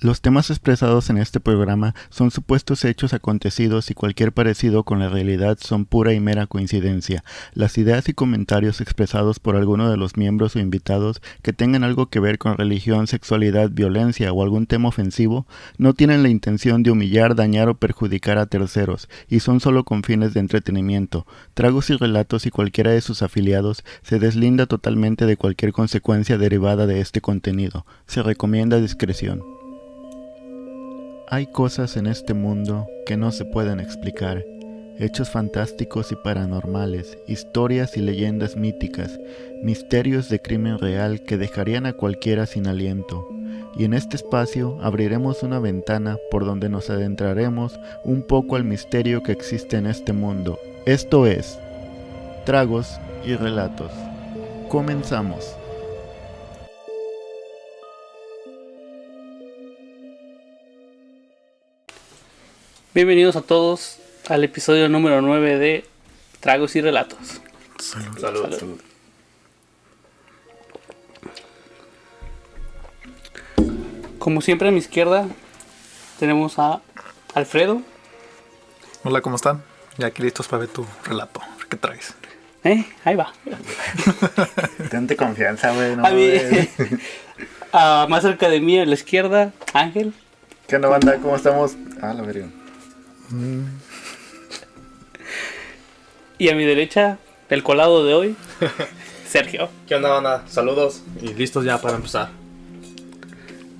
Los temas expresados en este programa son supuestos hechos acontecidos y cualquier parecido con la realidad son pura y mera coincidencia. Las ideas y comentarios expresados por alguno de los miembros o invitados que tengan algo que ver con religión, sexualidad, violencia o algún tema ofensivo no tienen la intención de humillar, dañar o perjudicar a terceros y son solo con fines de entretenimiento. Tragos y Relatos y cualquiera de sus afiliados se deslinda totalmente de cualquier consecuencia derivada de este contenido. Se recomienda discreción. Hay cosas en este mundo que no se pueden explicar, hechos fantásticos y paranormales, historias y leyendas míticas, misterios de crimen real que dejarían a cualquiera sin aliento. Y en este espacio abriremos una ventana por donde nos adentraremos un poco al misterio que existe en este mundo. Esto es Tragos y Relatos. Comenzamos. Bienvenidos a todos al episodio número 9 de Tragos y Relatos. Salud. Como siempre a mi izquierda tenemos a Alfredo. Hola, ¿cómo están? Ya aquí listos para ver tu relato. ¿Qué traes? Ahí va. Tente confianza, güey. No, Más cerca de mí a la izquierda, Ángel. ¿Qué onda, banda? ¿Cómo estamos? La verga. Y a mi derecha, el colado de hoy, Sergio. ¿Qué onda, banda? Saludos y listos ya para empezar.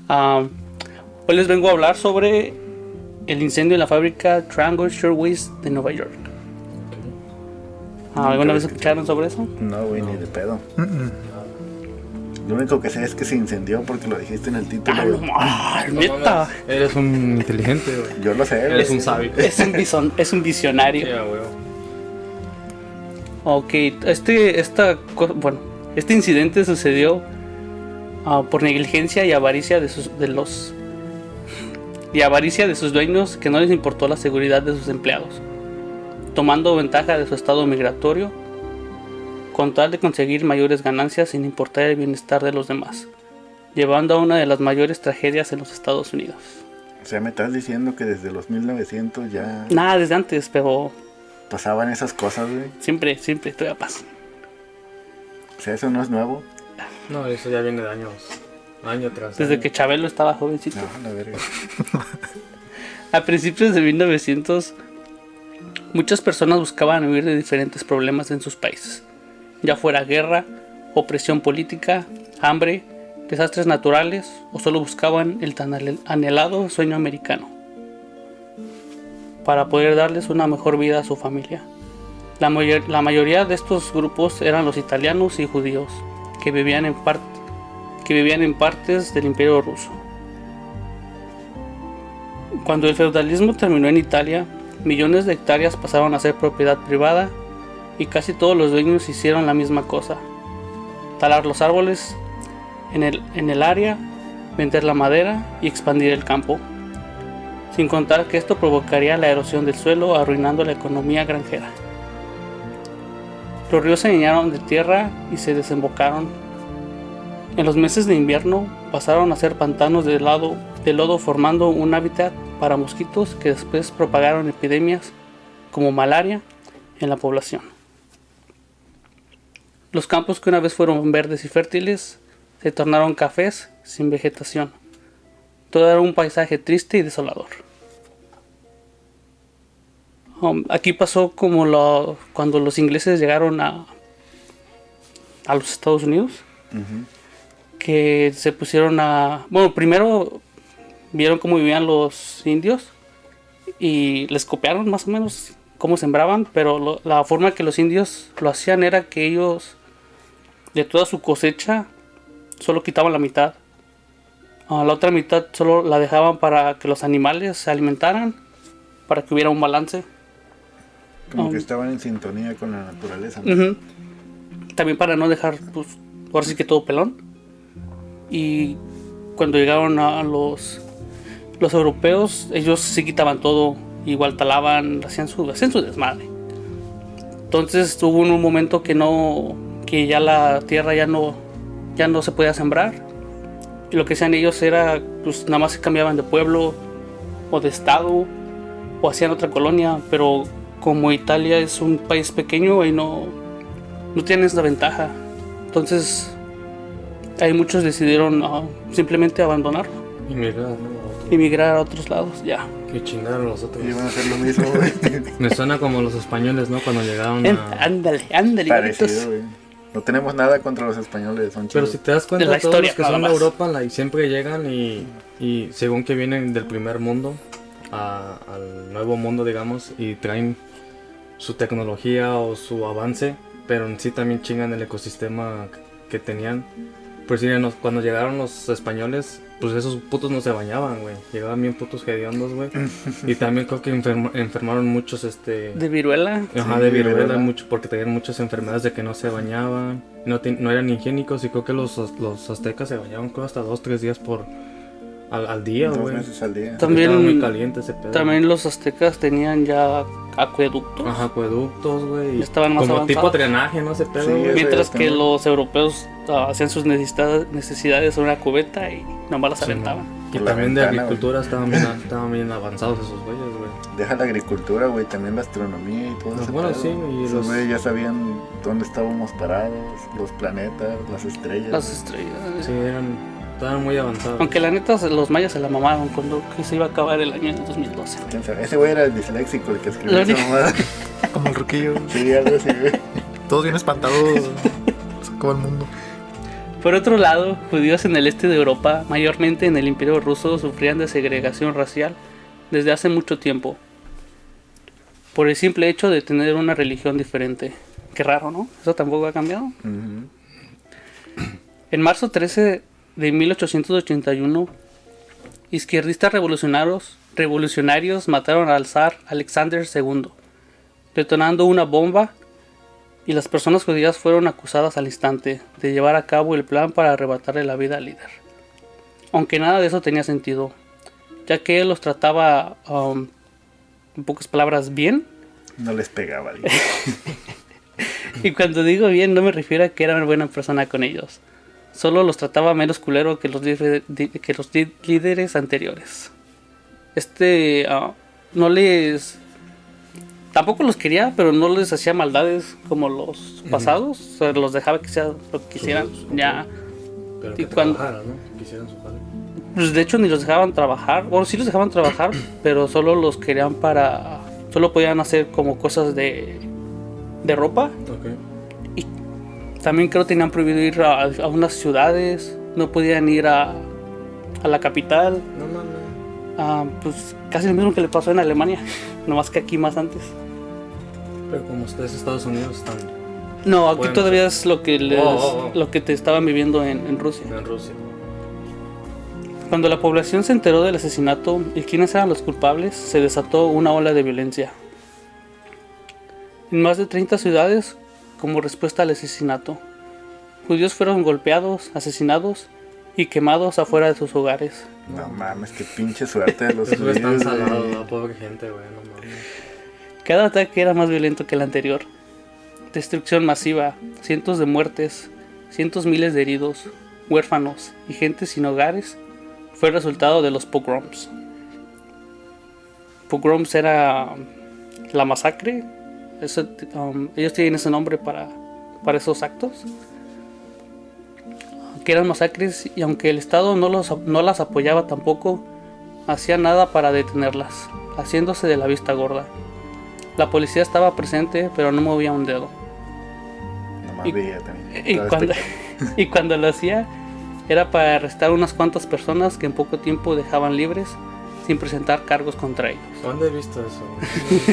Hoy les vengo a hablar sobre el incendio en la fábrica Triangle Shirtwaist de Nueva York. ¿Alguna vez escucharon sobre eso? No, güey, ni de pedo. Lo único que sé es que se incendió porque lo dijiste en el título. Neta. Eres un inteligente, güey. Yo lo sé, güey. Eres un sabio. Es un visionario. Yeah, güey. Ok, este incidente sucedió por negligencia y avaricia de sus dueños, que no les importó la seguridad de sus empleados, tomando ventaja de su estado migratorio con tal de conseguir mayores ganancias sin importar el bienestar de los demás, llevando a una de las mayores tragedias en los Estados Unidos. O sea, me estás diciendo que desde los 1900 ya... Nada, desde antes, pero... pasaban esas cosas, güey. Siempre todavía pasa. O sea, eso no es nuevo. No, eso ya viene de año tras Desde año. que Chabelo estaba jovencito. No, la verga. A principios de 1900, muchas personas buscaban huir de diferentes problemas en sus países, ya fuera guerra, opresión política, hambre, desastres naturales o solo buscaban el tan anhelado sueño americano para poder darles una mejor vida a su familia. La mayoría de estos grupos eran los italianos y judíos que vivían en partes del Imperio Ruso. Cuando el feudalismo terminó en Italia, millones de hectáreas pasaron a ser propiedad privada y casi todos los dueños hicieron la misma cosa: talar los árboles en el área, vender la madera y expandir el campo, sin contar que esto provocaría la erosión del suelo, arruinando la economía granjera. Los ríos se llenaron de tierra y se desembocaron. En los meses de invierno pasaron a ser pantanos de lodo, formando un hábitat para mosquitos que después propagaron epidemias como malaria en la población. Los campos que una vez fueron verdes y fértiles se tornaron cafés sin vegetación. Todo era un paisaje triste y desolador. Aquí pasó como cuando los ingleses llegaron a los Estados Unidos. Uh-huh. Que se pusieron primero vieron cómo vivían los indios y les copiaron más o menos cómo sembraban, pero la forma que los indios lo hacían era que ellos de toda su cosecha solo quitaban la mitad. La otra mitad solo la dejaban para que los animales se alimentaran, para que hubiera un balance. Como que estaban en sintonía con la naturaleza, ¿no? Uh-huh. También para no dejar, pues, ahora sí que todo pelón. Y cuando llegaron a los europeos, ellos sí quitaban todo, igual talaban, hacían su desmadre. Entonces hubo un momento que ya la tierra ya no se podía sembrar Y lo que hacían ellos era, pues nada más se cambiaban de pueblo o de estado o hacían otra colonia, pero como Italia es un país pequeño y no tienen esa ventaja. Entonces, hay muchos decidieron simplemente abandonarlo, Inmigrar, ¿no? emigrar a otros lados, ya. Que chingaron los otros. Y van a hacer lo mismo, güey. Me suena como los españoles, ¿no? Cuando llegaron a... Ándale, Parecido, gritos. güey. No tenemos nada contra los españoles, son Pero chidos. si te das cuenta, De la todos historia, los que nada son de más. Europa y siempre llegan y según que vienen del primer mundo al nuevo mundo, digamos, y traen su tecnología o su avance, pero en sí también chingan el ecosistema que tenían. Pues sí, cuando llegaron los españoles, pues esos putos no se bañaban, güey. Llegaban bien putos hediondos, güey. Y también creo que enfermaron muchos, De viruela. Ajá, Sí, de viruela, viruela. mucho, porque tenían muchas enfermedades de que no se bañaban, no eran higiénicos, y creo que los aztecas se bañaban creo hasta 2-3 días al día, 2 güey. meses al día. También- Estaba muy caliente ese pedo. También los aztecas tenían ya acueductos. Ajá, acueductos, güey. Ya estaban más como avanzados. tipo drenaje, ¿no? Ese pedo, Sí, güey. Mientras Eso que también. los europeos hacían sus necesidades en una cubeta y nomás las Sí, aventaban. Y Por la también de ventana, agricultura estaban bien avanzados esos güeyes, güey. Deja la agricultura, güey, también la astronomía y todo No, eso. bueno, sí, y Esos los- güeyes ya sabían dónde estábamos parados, los planetas, las estrellas. Las estrellas. Sí, estaban muy avanzados. Aunque la neta los mayas se la mamaron cuando que se iba a acabar el año del 2012. ¿Quién sabe? Ese güey era el disléxico, el que escribió Lo esa único- mamada. Como el ruquillo. Sí, algo así, güey. Todos bien espantados. Se acabó el mundo. Por otro lado, judíos en el este de Europa, mayormente en el Imperio Ruso, sufrían de segregación racial desde hace mucho tiempo, por el simple hecho de tener una religión diferente. Qué raro, ¿no? Eso tampoco ha cambiado. Ujú. En marzo 13 de 1881, izquierdistas revolucionarios mataron al zar Alexander II, detonando una bomba, y las personas judías fueron acusadas al instante de llevar a cabo el plan para arrebatarle la vida al líder. Aunque nada de eso tenía sentido, ya que él los trataba, en pocas palabras, bien. No les pegaba, digo. Y cuando digo bien, no me refiero a que era una buena persona con ellos. Solo los trataba menos culero que los líderes anteriores. No les... Tampoco los quería, pero no les hacía maldades como los pasados. O sea, los dejaba que sea lo que quisieran. Ya. Pero y que cuando- trabajaran, ¿no? Quisieran su jale. Pues de hecho ni los dejaban trabajar. Bueno, sí los dejaban trabajar, pero solo los querían para... Solo podían hacer como cosas de ropa. Ok. También creo que tenían prohibido ir a unas ciudades. No podían ir a la capital. No mames. Pues casi lo mismo que le pasó en Alemania. Nomás que aquí más antes. Pero como ustedes Estados Unidos están No, aquí Bueno, todavía es lo que Oh. lo que te estaban viviendo en Rusia. en Rusia. Cuando la población se enteró del asesinato y quiénes eran los culpables, se desató una ola de violencia. En más de 30 ciudades, como respuesta al asesinato, judíos fueron golpeados, asesinados y quemados afuera de sus hogares. No mames, qué pinche suerte de los Esos güeyes están judíos, güey. salados, la pobre gente, güey, no mames. Cada ataque era más violento que el anterior. Destrucción masiva, cientos de muertes, cientos miles de heridos, huérfanos y gente sin hogares fue el resultado de los pogroms. Pogroms era la masacre. Ellos tienen ese nombre para esos actos. Que eran masacres, y aunque el Estado no las apoyaba tampoco, hacía nada para detenerlas, haciéndose de la vista gorda. La policía estaba presente, pero no movía un dedo. Nomás Y- veía también. Y Estaba cuando, espectacular. y cuando lo hacía, era para arrestar unas cuantas personas que en poco tiempo dejaban libres sin presentar cargos contra ellos. ¿Dónde he visto eso?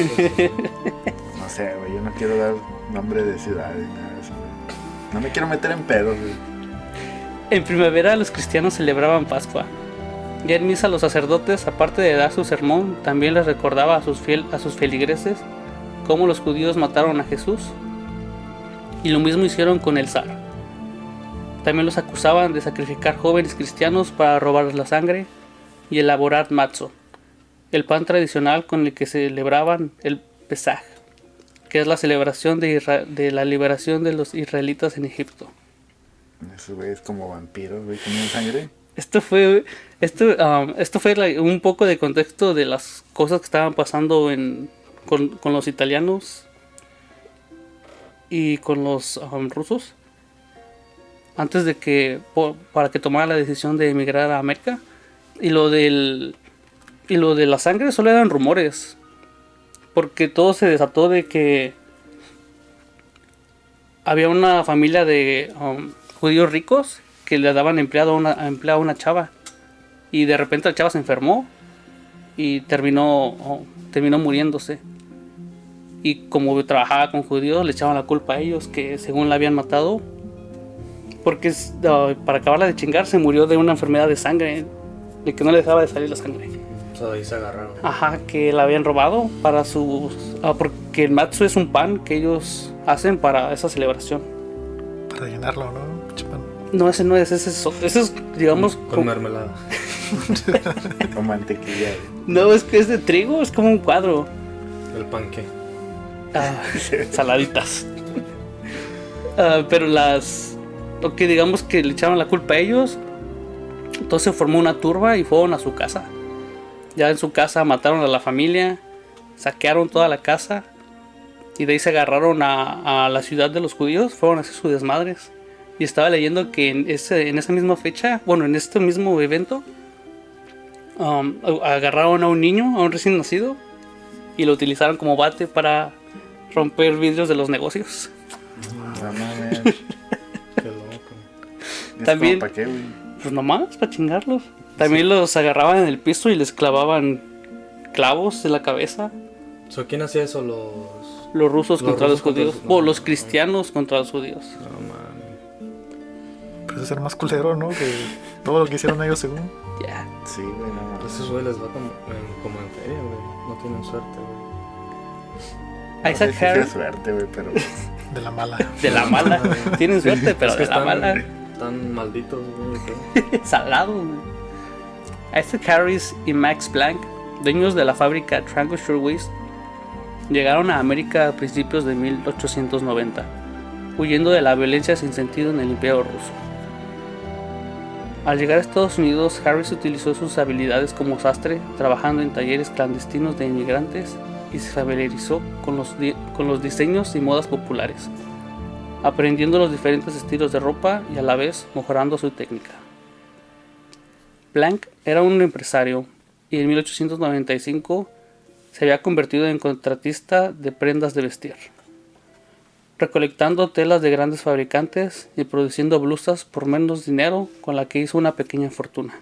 ¿Dónde he visto eso? No sé, güey, yo no quiero dar nombre de ciudades, nada de eso, güey. No me quiero meter en pedos, güey. En primavera los cristianos celebraban Pascua. Ya en misa los sacerdotes, aparte de dar su sermón, también les recordaba a sus feligreses cómo los judíos mataron a Jesús. Y lo mismo hicieron con el zar. También los acusaban de sacrificar jóvenes cristianos para robarles la sangre y elaborar matzo, el pan tradicional con el que celebraban el Pesaj, que es la celebración de la liberación de los israelitas en Egipto. Esos güeyes como vampiros, güey, comiendo sangre. Esto fue un poco de contexto de las cosas que estaban pasando con los italianos y con los rusos antes de para que tomara la decisión de emigrar a América. Y lo de la sangre solo eran rumores, porque todo se desató de que había una familia de judíos ricos que le daban empleado a una chava, y de repente la chava se enfermó y terminó muriéndose. Y como trabajaba con judíos, le echaban la culpa a ellos, que según la habían matado, porque para acabarla de chingar se murió de una enfermedad de sangre, de que no le dejaba de salir la sangre. O sea, ahí se agarraron. Ajá, que la habían robado para porque el matzo es un pan que ellos hacen para esa celebración. Para llenarlo, ¿no? Chupan. No, ese no es, ese es digamos... Con mermelada. Con mantequilla. No, es que es de trigo, es como un cuadro. El panque. Saladitas. Pero lo que digamos que le echaron la culpa a ellos, entonces se formó una turba y fueron a su casa. Ya en su casa mataron a la familia, saquearon toda la casa, y de ahí se agarraron a la ciudad de los judíos, fueron a hacer sus desmadres. Y estaba leyendo que en esa misma fecha, bueno, en este mismo evento, agarraron a un niño, a un recién nacido, y lo utilizaron como bate para romper vidrios de los negocios. No mames. Qué loco. También, ¿Para qué, güey? pues nomás, para chingarlos. También los agarraban en el piso y les clavaban clavos en la cabeza. So, ¿quién hacía eso? Los rusos contra los rusos contra judíos. los- Los cristianos contra los judíos. No mames. Pues es ser más culero, ¿no? Que todo lo que hicieron ellos según. Ya. Sí, güey, no Pues mames. esos güeyes les va como en feria, güey. No tienen suerte, güey. Isaac No sé si Harris, sea suerte, güey, pero... De la mala. de la mala. Tienen suerte, pero Es que de la mala. están malditos, güey. Salado, güey. Isaac Harris y Max Planck, dueños de la fábrica Triangle Shirtwaist, llegaron a América a principios de 1890, huyendo de la violencia sin sentido en el Imperio ruso. Al llegar a Estados Unidos, Harris utilizó sus habilidades como sastre, trabajando en talleres clandestinos de inmigrantes, y se familiarizó con los diseños y modas populares, aprendiendo los diferentes estilos de ropa y a la vez mejorando su técnica. Planck era un empresario y en 1895 se había convertido en contratista de prendas de vestir, recolectando telas de grandes fabricantes y produciendo blusas por menos dinero, con la que hizo una pequeña fortuna.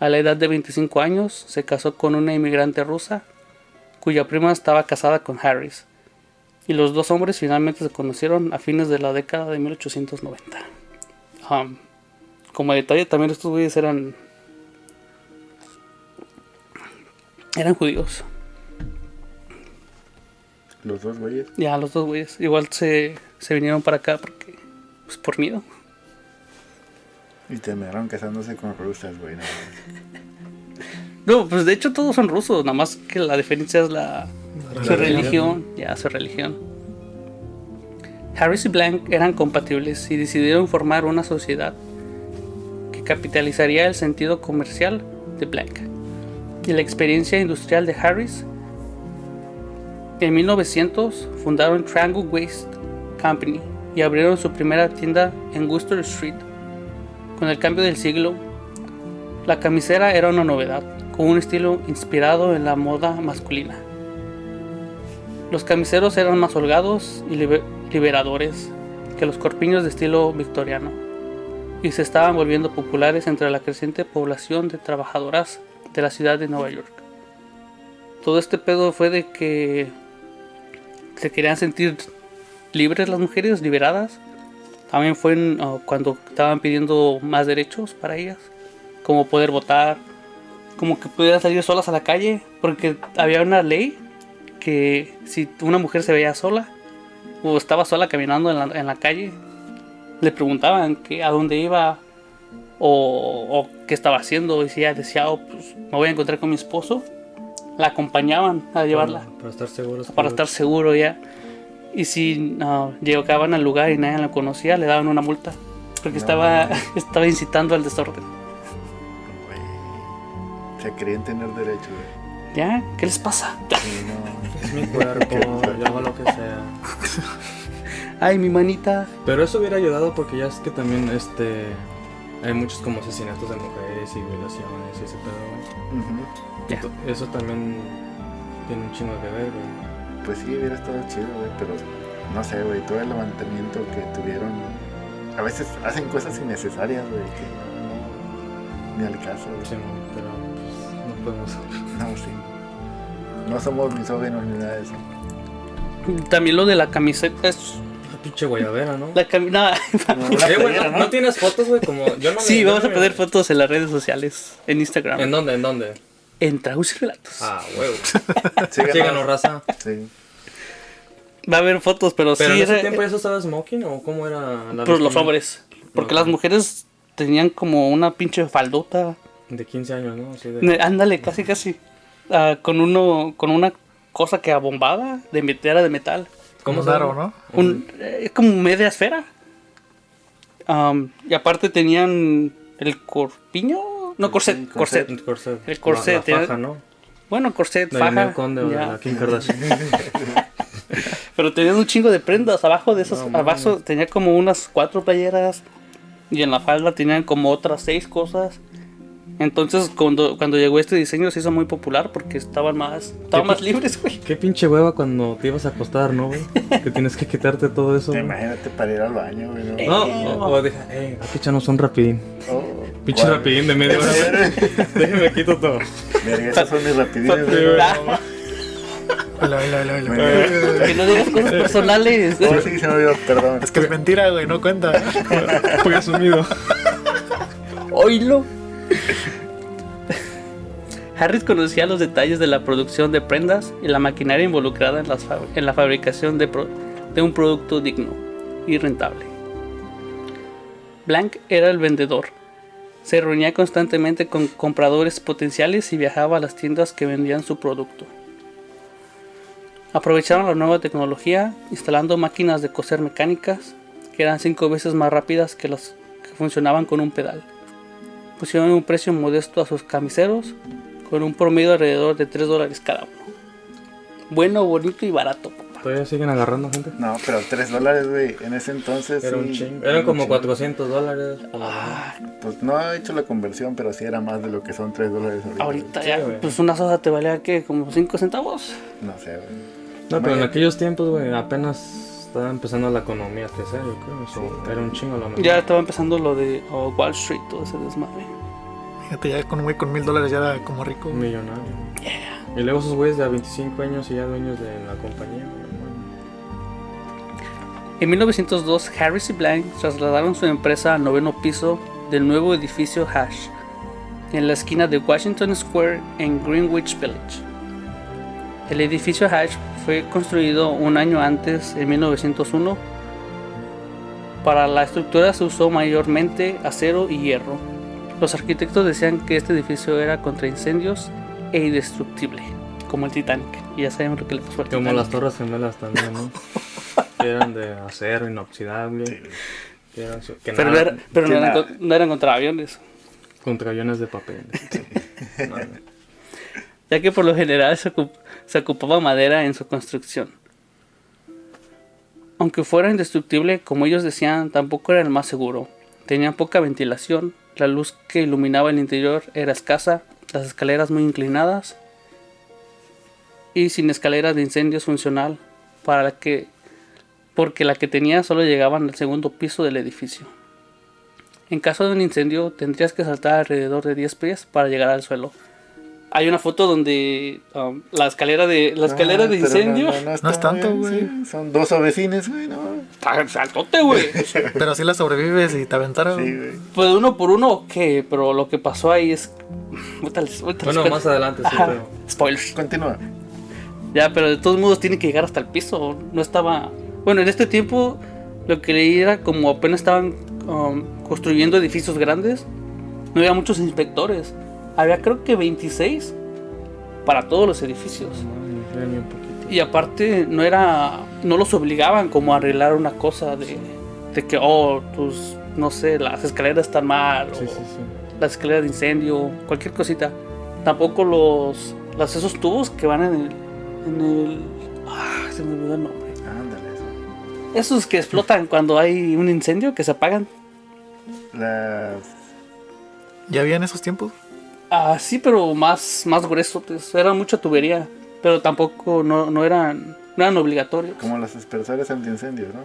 A la edad de 25 años se casó con una inmigrante rusa cuya prima estaba casada con Harris, y los dos hombres finalmente se conocieron a fines de la década de 1890. Como detalle, también estos güeyes eran judíos. Los dos güeyes. Ya, los dos güeyes. Igual se vinieron para acá porque, pues, por miedo. Y terminaron casándose con rusas, güey. No. No, pues de hecho todos son rusos, nada más que la diferencia es su religión. religión. Ya, su religión. Harris y Blank eran compatibles y decidieron formar una sociedad que capitalizaría el sentido comercial de Blank y la experiencia industrial de Harris. En 1900 fundaron Triangle Waist Company y abrieron su primera tienda en Wooster Street. Con el cambio del siglo, la camisera era una novedad, con un estilo inspirado en la moda masculina. Los camiseros eran más holgados y liberadores que los corpiños de estilo victoriano, y se estaban volviendo populares entre la creciente población de trabajadoras de la ciudad de Nueva York. Todo este pedo fue de que se querían sentir libres las mujeres, liberadas. También fue cuando estaban pidiendo más derechos para ellas, como poder votar, como que pudieran salir solas a la calle, porque había una ley que si una mujer se veía sola o estaba sola caminando en la calle, le preguntaban que a dónde iba o qué estaba haendo, y si ella decía, pues me voy a encontrar con mi esposo, la acompañaban a llevarla Para estar seguros. para estar seguro ya. Y si llegaban al lugar y nadie la conocía, le daban una multa. Porque No, estaba incitando al desorden. güey. Se creían tener derecho, güey. ¿Ya? ¿Qué les pasa? Sí, no. Es mi cuerpo, yo hago lo que sea. Ay, mi manita. Pero eso hubiera ayudado porque ya es que también hay muchos como asesinatos de mujeres y violaciones y ese pedo. Ujú. Ya. Eso también tiene un chingo que ver, güey. Pues sí, hubiera estado chido, güey, pero no sé, güey, todo el levantamiento que tuvieron. A veces hacen cosas innecesarias, güey, que no, ni al caso, güey. Sí, no, pero pues, no podemos. No, sí. No somos misóginos ni nada de eso. También lo de la camiseta es... Una pinche guayabera, ¿no? No, Güey, ¿no tienes fotos, güey? Como yo no me- sí, yo vamos no a me- poner fotos en las redes sociales, en Instagram. ¿En dónde? ¿En dónde? En Tragos y Relatos. Ah, huevo. Síganos. Síganos, raza. Sí. Va a haber fotos, pero Pero sí en ese era tiempo eso estaba smoking o cómo era la por los vestimenta? hombres. Porque Ok. las mujeres tenían como una pinche faldota. De 15 años, ¿no? Así de... Ándale, casi. Con una cosa que abombaba era de metal. Como se Naro, llama? ¿no? Es como media esfera. Y aparte tenían el corpiño. No, corset. Sí, corset. El corset. El corset, La faja, ¿no? Bueno, corset, De faja. Ninel Conde o de ya. la Kim Kardashian. Pero tenían un chingo de prendas. Abajo de esas, No, abajo mames. tenía como unas 4 playeras. Y en la falda tenían como otras 6 cosas. Entonces cuando llegó este diseño se hizo muy popular porque estaban más libres, güey. Qué pinche hueva cuando te ibas a acostar, ¿no, güey? Que tienes que quitarte todo eso. güey. Imagínate para ir al baño, güey. ¿no? No, o deja, aquí echanos un rapidín. Oh, Pinche ¿cuál? rapidín de media hora. Déjame quito todo. Verga, esos son mis rapidines, güey. Ah, Hola. que no digas cosas personales. Oh, sí, se me olvidó, perdón. Es que es mentira, güey, no cuenta. Fue asumido. Oílo. Harris conocía los detalles de la producción de prendas y la maquinaria involucrada en la fabricación de un producto digno y rentable. Blank era el vendedor. Se reunía constantemente con compradores potenciales y viajaba a las tiendas que vendían su producto. Aprovecharon la nueva tecnología instalando máquinas de coser mecánicas que eran 5 veces más rápidas que las que funcionaban con un pedal. Pusieron un precio modesto a sus camiseros con un promedio alrededor de $3 cada uno. Bueno, bonito y barato, papá. ¿Todavía siguen agarrando gente? No, pero $3, güey. En ese entonces. Era un sí, chingo. era Eran un como chingo. $400. por lo menos. Pues no he hecho la conversión, pero sí era más de lo que son $3 ahorita. Ahorita Sí, ya, güey. pues una soda te valía que como 5 centavos. No sé, güey. No, pero en Imagínate. aquellos tiempos, güey, apenas estaba empezando la economía a crecer, yo creo. Eso era un chingo la Ya estaba empezando lo de Wall Street, todo ese desmadre. Fíjate, ya con un güey con $1,000 ya era como rico. Un millonario. Y luego esos güeyes de a 25 años y ya dueños de la compañía. En 1902, Harris y Blank trasladaron su empresa al 9º piso del nuevo edificio Hash, en la esquina de Washington Square en Greenwich Village. El edificio Hash fue construido un año antes, en 1901. Para la estructura se usó mayormente acero y hierro. Los arquitectos decían que este edificio era contra incendios e indestructible, como el Titanic. Y ya sabemos lo que le pasó al Como Titanic. las torres gemelas también, ¿no? Que eran de acero inoxidable. Que eran, que Pero, nada, no eran contra aviones. contra aviones de papel. No, Ya que por lo general se ocupaba madera en su construcción. Aunque fuera indestructible, como ellos decían, tampoco era el más seguro. Tenían poca ventilación, la luz que iluminaba el interior era escasa, las escaleras muy inclinadas y sin escalera de incendios funcional, porque la que tenía solo llegaban al segundo piso del edificio. En caso de un incendio, tendrías que saltar alrededor de 10 pies para llegar al suelo. Hay una foto donde la escalera de pero incendio. No No es tanto, bien, güey. sí. Son 2 ovecines, güey, no. Está saltote, güey. Pero si la sobrevives y te aventaron. Sí, güey. Pues uno por uno, ok, pero lo que pasó ahí es. Ahorita les bueno, cuento. más adelante sí, Ajá, pero... spoilers. Continúa. Ya, pero de todos modos tiene que llegar hasta el piso. No estaba. Bueno, en este tiempo lo que leí era como apenas estaban construyendo edificios grandes. No había muchos inspectores. Había creo que 26 para todos los edificios. No, ni un poquito. Y aparte no los obligaban como a arreglar una cosa de que tus no sé, las escaleras están mal, Sí, o sí, sí. las escaleras de incendio, cualquier cosita. Tampoco esos tubos que van se me olvidó el nombre. Ándale, eso. Esos que explotan cuando hay un incendio, que se apagan. Las... ¿Ya había en esos tiempos? Sí, pero más gruesos. Era mucha tubería, pero tampoco no eran obligatorios. Como los dispersores antiincendios, ¿no?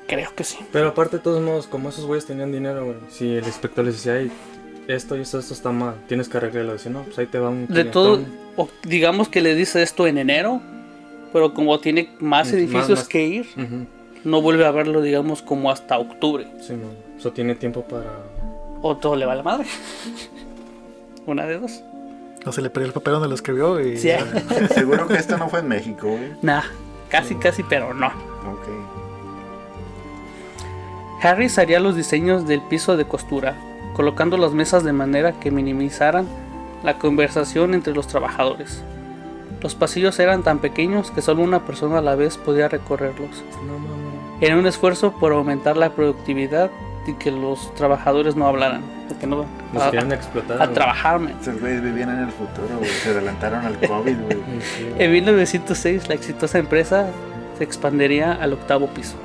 Creo que sí. Pero aparte, de todos modos, como esos güeyes tenían dinero, güey. Si el inspector les decía, "Ay, esto y esto está mal, tienes que arreglarlo". Dice, no, pues ahí te va un De 500. todo, digamos que le dice esto en enero, pero como tiene más edificios que ir, Ujú. no vuelve a verlo, digamos, como hasta octubre. Sí, no. Eso tiene tiempo para... O todo le va a la madre. Una de dos. No se le perdió el papel donde lo escribió y... Sí. Seguro que esto no fue en México, güey. Nah, casi, pero no. Ok. Harris haría los diseños del piso de costura, colocando las mesas de manera que minimizaran la conversación entre los trabajadores. Los pasillos eran tan pequeños que solo una persona a la vez podía recorrerlos. No mames. Era un esfuerzo por aumentar la productividad y que los trabajadores no hablaran. Porque no, Los querían explotar. a güey. trabajar, man. Esos güeyes vivían en el futuro, güey. Se adelantaron al COVID, güey. Sí, güey. En 1906 la exitosa empresa se expandería al 8º piso.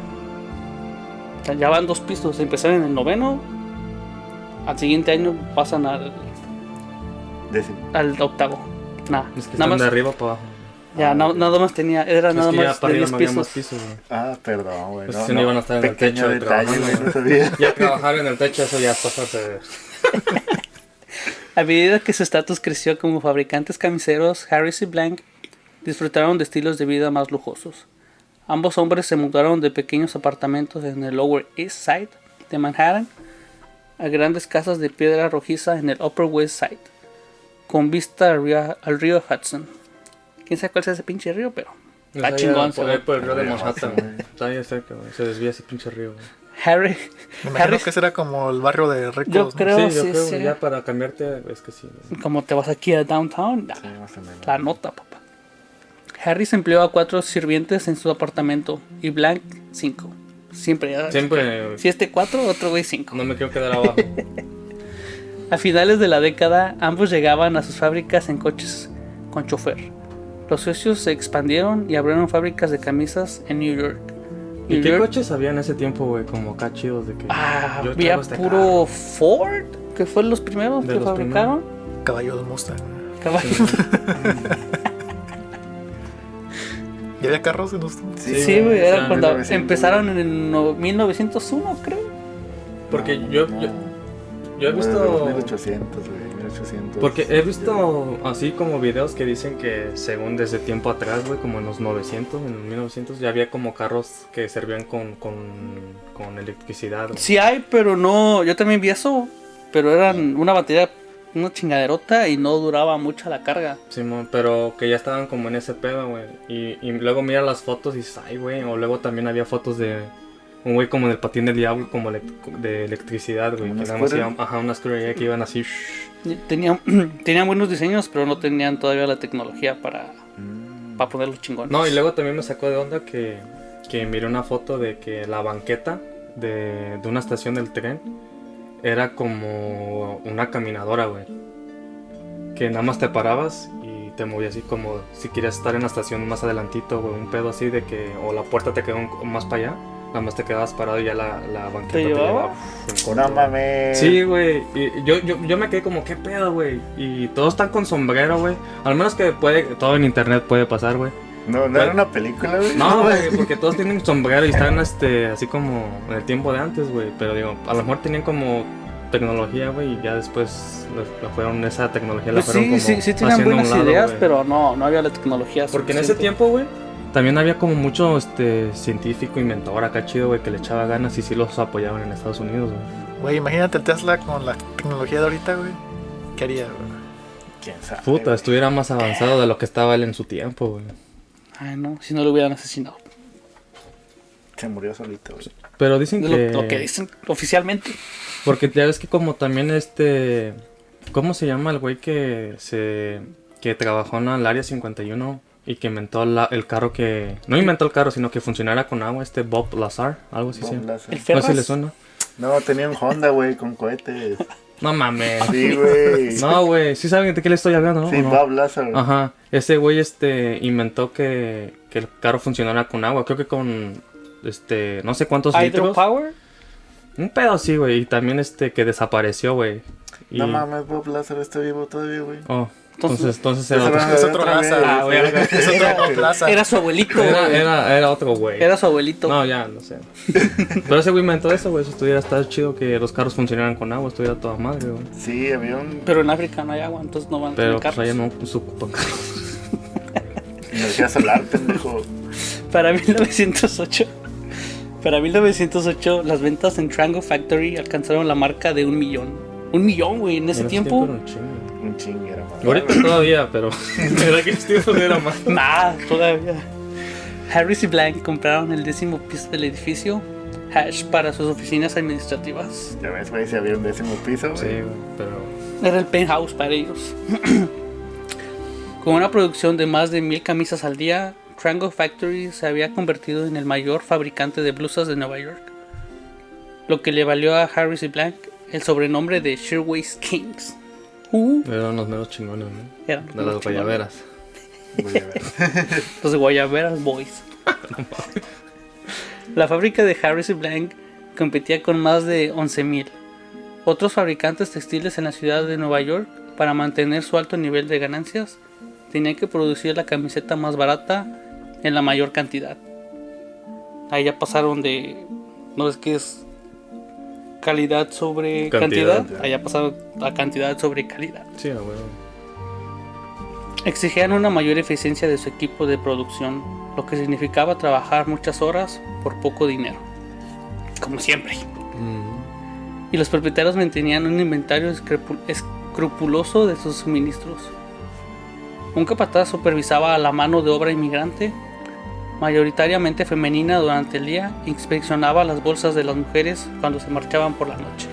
O sea, ya van 2 pisos, empezaron en el 9º, al siguiente año pasan al 8º. Nada, Es que nada están más, de arriba para abajo. ya nada más tenía, era Es nada que ya más para de arriba 10 no había más pisos. pisos, güey. Ah, perdón, güey. Pues si no iban a estar en el pequeño techo detalle, trabajando, güey, no güey. sabía. Ya trabajar en el techo, eso ya es pasarse de... A medida que su estatus creció como fabricantes camiseros, Harris y Blank disfrutaron de estilos de vida más lujosos. Ambos hombres se mudaron de pequeños apartamentos en el Lower East Side de Manhattan a grandes casas de piedra rojiza en el Upper West Side, con vista al río Hudson. Quién sabe cuál es ese pinche río, pero está Está chingón. por ahí por el río de Río Manhattan, Hudson, güey. Está ahí cerca, güey. Se desvía ese pinche río, güey. Harry, Me imagino Harry, que ese era como el barrio de ricos, yo ¿no? creo, Sí, yo sí, creo, sí. güey, ya para cambiarte, es que sí. güey. Como te vas aquí a downtown, Sí, más o menos. la nota, papá. Harris empleó a 4 sirvientes en su apartamento y Blank 5. Siempre. Siempre Si 4, otro güey 5. no me quiero quedar abajo. A finales de la década, ambos llegaban a sus fábricas en coches con chofer. Los socios se expandieron y abrieron fábricas de camisas en New York. ¿Y New qué York- coches había en ese tiempo, güey? Como acá chidos de que... yo había traigo este puro carro. Ford, que fue los primeros De que los fabricaron. Caballo de Mustang. Caballos. ¿Y había carros en los... Sí, güey, era sí, cuando 1900, empezaron en el 1901, creo. Porque yo he visto... 1800, güey. 1800. Porque he visto así como videos que dicen que según desde tiempo atrás, güey, como en los 900, en los 1900, ya había como carros que servían con electricidad, güey. Sí hay, pero no. Yo también vi eso, pero eran una batería, una chingaderota y no duraba mucho la carga. Simón, pero que ya estaban como en ese pedo, güey. Y luego mira las fotos y dices, ay, güey. O luego también había fotos de un güey como del patín del diablo, como de electricidad, güey. ¿Una Que nada más scooter? iban, ajá, una scooter que iban así. shh. Tenían buenos diseños, pero no tenían todavía la tecnología para ponerlos chingones. No, y luego también me sacó de onda que miré una foto de que la banqueta de una estación del tren era como una caminadora, güey. Que nada más te parabas y te movías así como si querías estar en la estación más adelantito, güey. Un pedo así de que, o la puerta te quedó más para allá, nada más te quedabas parado y ya la banqueta ¿Te llevaba? en corto, No güey. mames. Sí, güey. Y yo me quedé como, ¿qué pedo, güey? Y todos están con sombrero, güey. Al menos que todo en internet puede pasar, güey. No, no era una película, güey. No, güey, porque todos tienen sombrero y están así como en el tiempo de antes, güey. Pero digo, a lo mejor tenían como tecnología, güey, y ya después esa tecnología la Pues fueron sí, como sí tenían haciendo a un buenas lado, ideas, güey. pero no había la tecnología Porque en ese suficiente. tiempo, güey, también había como mucho científico, inventor acá chido, güey, que le echaba ganas y sí los apoyaban en Estados Unidos, güey. Güey, imagínate el Tesla con la tecnología de ahorita, güey. ¿Qué haría, güey? ¿Quién sabe? Puta, güey? estuviera más avanzado de lo que estaba él en su tiempo, güey. Ay, no, si no lo hubieran asesinado. Se murió solito, güey. Pero dicen Es que... lo que dicen oficialmente. Porque ya ves que como también ¿cómo se llama el güey que trabajó en el Área 51 y que inventó el carro que... No inventó el carro, sino que funcionara con agua, Bob Lazar, algo así, sí. Bob Lazar. El No sé Ferraz. si le suena. No, tenía un Honda, güey, con cohetes. No mames. Sí, güey. No, güey, sí saben de qué le estoy hablando, ¿no? Sí, ¿O no? Bob Lazar. Ajá, ese güey inventó que el carro funcionara con agua, creo que con no sé cuántos litros. Hydropower. Un pedo así, güey, y también que desapareció, güey. Y... No mames, Bob Lazar está vivo todavía, güey. Oh, Entonces- entonces era Ese otro. Es otro otra Lázaro. vez. Ah, güey, Es otro Plaza. Era su abuelito. Era otro güey. Era su abuelito. No, ya, no sé. Pero ese güey inventó eso, güey, eso estuviera estar chido que los carros funcionaran con agua, estuviera toda madre, güey. Sí, había un... Pero en África no hay agua, entonces no van a Pero tener pues carros. allá no se ocupan carros. Energía solar, pendejo. Para 1908. Para 1908, las ventas en Triangle Factory alcanzaron la marca de 1 millón. 1 millón, güey, en ese tiempo. era un chingo. Un chinguero, man. Ahorita todavía, pero era que tiempo era más. Nah, todavía. Harris y Blank compraron el 10º piso del edificio Hash para sus oficinas administrativas. Ya ves, güey, si había un 10º piso, güey. Sí, güey, pero Era el penthouse para ellos. Con una producción de más de 1000 camisas al día, Triangle Factory se había convertido en el mayor fabricante de blusas de Nueva York, lo que le valió a Harris y Blank el sobrenombre de Shirtwaist Kings. eran los meros chingones, ¿no? Eran De las guayaberas. Voy a ver. Los de Guayaberas Boys. La fábrica de Harris y Blank competía con más de 11,000 otros fabricantes textiles en la ciudad de Nueva York. Para mantener su alto nivel de ganancias, tenían que producir la camiseta más barata en la mayor cantidad. Ahí ya pasaron de... No es que es calidad sobre Cantidad, cantidad. Allá pasaron a cantidad sobre calidad. Sí, güey. Exigían una mayor eficiencia de su equipo de producción, lo que significaba trabajar muchas horas por poco dinero, como siempre. Y los propietarios mantenían un inventario escrupuloso de sus suministros. Un capataz supervisaba a la mano de obra inmigrante, mayoritariamente femenina, durante el día, e inspeccionaba las bolsas de las mujeres cuando se marchaban por la noche.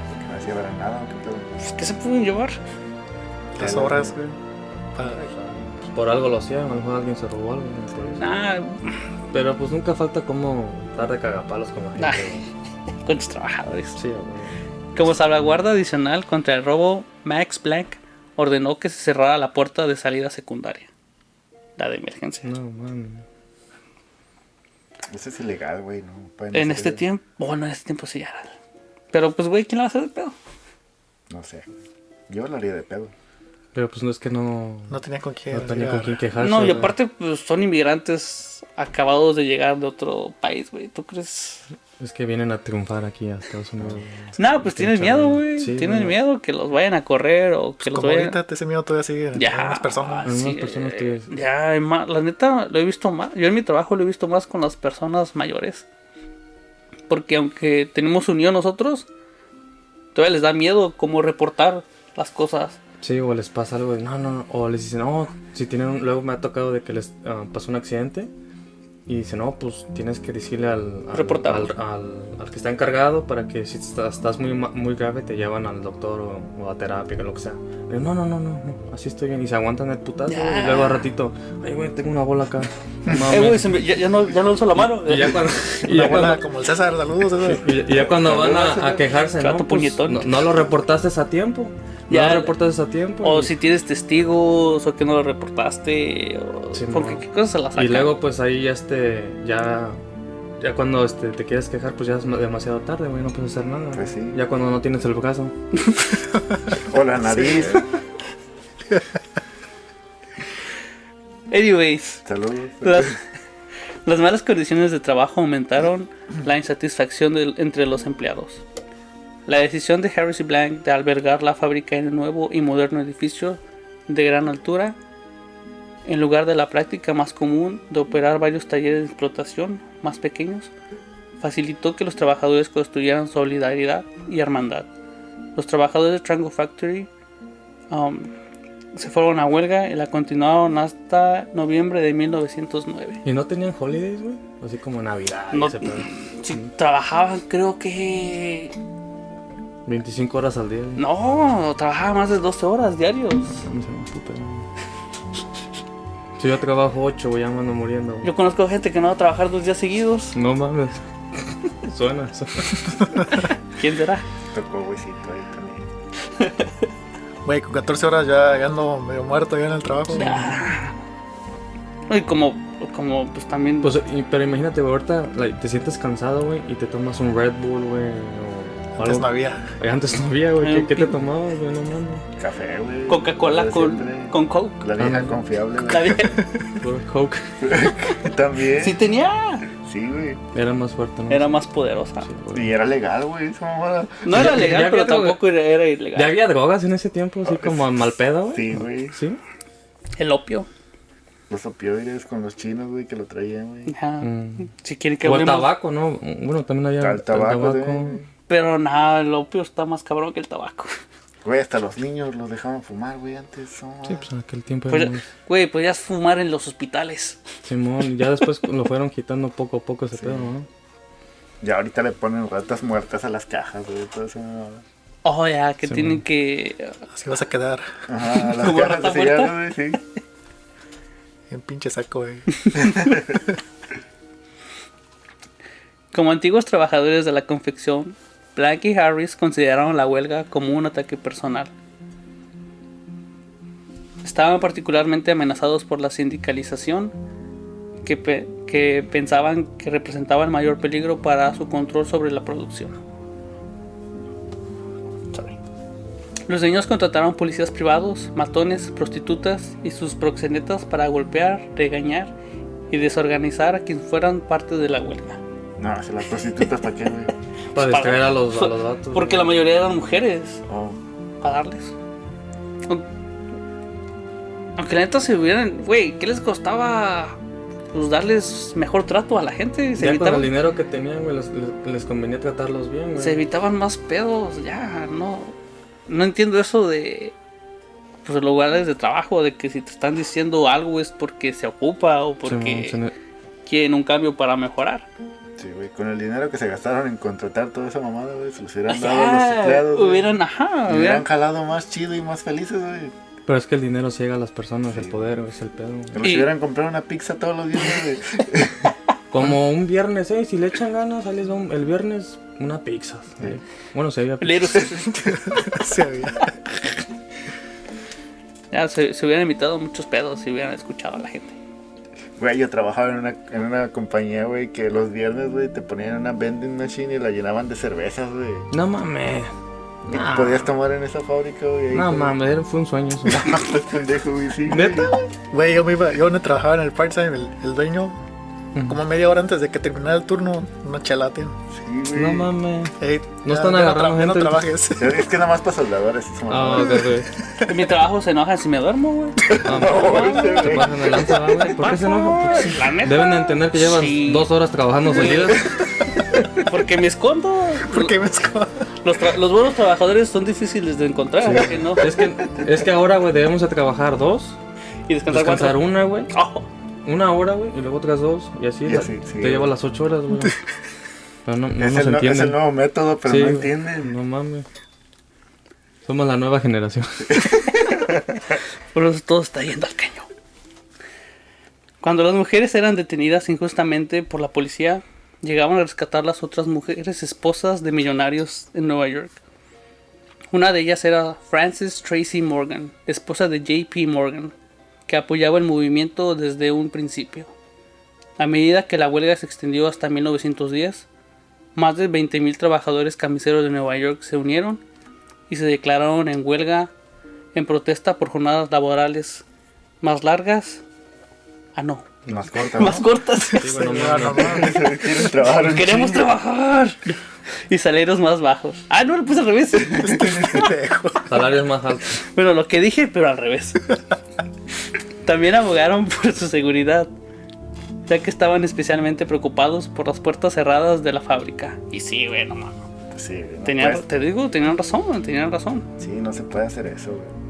Porque no hacía para nada, ¿qué pedo? Pues, ¿qué se pueden llevar? Las horas, güey. Pues por algo lo hacían, a lo mejor alguien se robó algo. ¿No? Por eso. Ah, Pero pues nunca falta como dar de cagapalos con la gente. Nah. güey. con sus trabajadores. Sí, güey. Como salvaguarda adicional contra el robo, Max Blank ordenó que se cerrara la puerta de salida secundaria, la de emergencia. No, man. Eso es ilegal, güey, no pueden En hacer este eso. tiempo, bueno, en este tiempo sí ya era. Pero pues, güey, ¿quién la va a hacer de pedo? No sé. Yo lo haría de pedo. Pero pues no es que no No tenía con quién. tenía con llegar. quién quejarse. No, y güey. aparte, pues son inmigrantes acabados de llegar de otro país, güey. ¿Tú crees? Es que vienen a triunfar aquí a Estados Unidos. No, pues tienes miedo, güey. Sí, Tienes güey. miedo que los vayan a correr o que los Como vayan... ahorita ese miedo todavía sigue en Ya, algunas personas. En sí, unas personas que- ya, la neta, lo he visto más. Yo en mi trabajo lo he visto más con las personas mayores. Porque aunque tenemos unión nosotros, todavía les da miedo cómo reportar las cosas. Sí, o les pasa algo de no, o les dicen, no, si tienen, luego me ha tocado de que les pasó un accidente y dicen, no, pues tienes que decirle al Reportarlo. al que está encargado para que si estás muy grave te llevan al doctor o a terapia, o lo que sea. Y yo, no, así estoy bien, y se aguantan el putazo Ya. y luego al ratito, ay güey, tengo una bola acá. No Güey, mames. ya no uso la mano. Y ya cuando, y Una ya bola cuando, como el César, saludos, César. y ya cuando van a quejarse, Gato no, pues, puñetón. no lo reportaste a tiempo. Ya. No lo reportaste a tiempo. O y- si tienes testigos, o que no lo reportaste, o Sí, porque no. qué cosas se las sacan. Y luego pues ahí ya cuando te quieres quejar pues ya es demasiado tarde, güey, no puedes hacer nada. Pues sí. Ya cuando no tienes el brazo. O la nariz. Anyways, Saludos. las malas condiciones de trabajo aumentaron la insatisfacción entre los empleados. La decisión de Harris y Blank de albergar la fábrica en un nuevo y moderno edificio de gran altura, en lugar de la práctica más común de operar varios talleres de explotación más pequeños, facilitó que los trabajadores construyeran solidaridad y hermandad. Los trabajadores de Triangle Factory se fueron a huelga y la continuaron hasta noviembre de 1909. ¿Y no tenían holidays, güey? Así como Navidad. No. Ese pedo. Si trabajaban, creo que... 25 horas al día. güey. No, trabajaba más de 12 horas diarios. No sé, puta, no. Si yo trabajo 8, güey, ya me ando muriendo. Güey. Yo conozco gente que no va a trabajar 2 días seguidos. No mames. Suena. ¿Quién será? Tocó huesito ahí también. Güey, con 14 horas ya ando medio muerto ya en el trabajo. Y como pues también... Pues, pero imagínate, güey, ahorita te sientes cansado, güey, y te tomas un Red Bull, güey, o Antes algo. no había. Antes no había, güey. ¿Qué te tomabas, güey? No mames. Café, güey. Coca-Cola Pero siempre con Coke. La vieja confiable, La güey. vieja- Puro Coke. También. Sí tenía. Sí, güey. Era más fuerte, ¿no? Era más poderosa. Sí, güey. Y era legal, güey, esa mamada. No era Ya legal, había pero droga. tampoco era ilegal. ¿Ya había drogas en ese tiempo, así como mal pedo, güey? Sí, güey. ¿Sí? El opio. Los opioides con los chinos, güey, que lo traían, güey. Ajá. Mm. Si quieren que O el hablemos. tabaco, ¿no? Bueno, también había El tabaco, Pero nada, el opio está más cabrón que el tabaco. Güey, hasta los niños los dejaban fumar, güey, antes. No, Sí, pues en aquel tiempo Pues, era más... güey, podías fumar en los hospitales. Simón, ya después lo fueron quitando poco a poco ese pedo, ¿no? Ya ahorita le ponen ratas muertas a las cajas, güey, todo eso. Oh, ya, que Sí, tienen man. que... Así vas a quedar Ajá, a las ¿Como cajas rata de cigarros, muerta? güey, sí. en pinche saco, güey. Como antiguos trabajadores de la confección, Black y Harris consideraron la huelga como un ataque personal. Estaban particularmente amenazados por la sindicalización, que pensaban que representaba el mayor peligro para su control sobre la producción. Sorry. Los niños contrataron policías privados, matones, prostitutas y sus proxenetas para golpear, regañar y desorganizar a quienes fueran parte de la huelga. No, si las prostitutas, ¿para qué, güey? Para distraer a los datos. Porque la mayoría eran mujeres. Oh, Para darles. Aunque la neta se hubieran... Güey, ¿qué les costaba? Pues darles mejor trato a la gente. Ya con el dinero que tenían, güey, les convenía tratarlos bien, güey. Se evitaban más pedos. Ya, no entiendo eso de... Pues los lugares de trabajo. De que si te están diciendo algo es porque se ocupa o porque Simón, quieren un cambio para mejorar. sí, güey, con el dinero que se gastaron en contratar toda esa mamada, güey, se los hubieran Ajá, dado a los empleados, güey. hubieran Y hubieran jalado más chido y más felices, güey. Pero es que el dinero ciega a las personas, Sí. el poder, güey, es el pedo, güey. Que nos Y- hubieran comprado una pizza todos los días, güey. Como un viernes, si le echan ganas, sales el viernes una pizza. Sí. Bueno, se había pizza. Little- Sí había. Ya se hubieran evitado muchos pedos si hubieran escuchado a la gente. Güey, yo trabajaba en una compañía, güey, que los viernes, güey, te ponían una vending machine y la llenaban de cervezas, güey. No mames. Y Nah. podías tomar en esa fábrica, güey. ahí, No güey. mames, fue un sueño eso. Estás pendejo, güey, sí. güey. ¿Neta? Güey, yo donde trabajaba en el part-time, el dueño, como media hora antes de que terminara el turno, una chela, tío. Sí, güey. No mames. Ey, No están agarrando ya no gente. trabajes. Es que nada más para soldadores. Eso, Ah, mamá. ok, güey. En mi trabajo se enojan si me duermo, güey. Te pasan el lanza, ¿va, güey. ¿Por qué se enojan? Porque sí. La neta. Deben de entender que llevan Sí. 2 horas trabajando seguidas. Porque me escondo. ¿Por qué me escondo? Los buenos trabajadores son difíciles de encontrar, ¿que no? Es que ahora, güey, debemos de trabajar 2, Y descansar, descansar cuatro. una, güey, Oh, 1 hora, güey, y luego otras 2, y así, Y así, sí, te güey. lleva las 8 horas, güey. Pero no Es, nos el, es el entienden. nuevo método, pero Sí, no güey. entienden. No mames. Somos la nueva generación. por eso todo está yendo al caño. Cuando las mujeres eran detenidas injustamente por la policía, llegaban a rescatar las otras mujeres esposas de millonarios en Nueva York. Una de ellas era Frances Tracy Morgan, esposa de J.P. Morgan, que apoyaba el movimiento desde un principio. A medida que la huelga se extendió hasta 1910, más de 20,000 trabajadores camiseros de Nueva York se unieron y se declararon en huelga en protesta por jornadas laborales más largas. Ah, no, Más corta, ¿no? más cortas. Sí, güey, no Ya, no mames. mames. Quieren trabajar un Queremos chingo. trabajar. Y salarios más bajos. Ah, no, lo puse al revés. Pendejo. Salarios más altos. Bueno, lo que dije, pero al revés. También abogaron por su seguridad, ya que estaban especialmente preocupados por las puertas cerradas de la fábrica. Y sí, güey, no mames. Pues sí, güey, no Tenían, puedes- te digo, tenían razón. Sí, no se puede hacer eso, güey.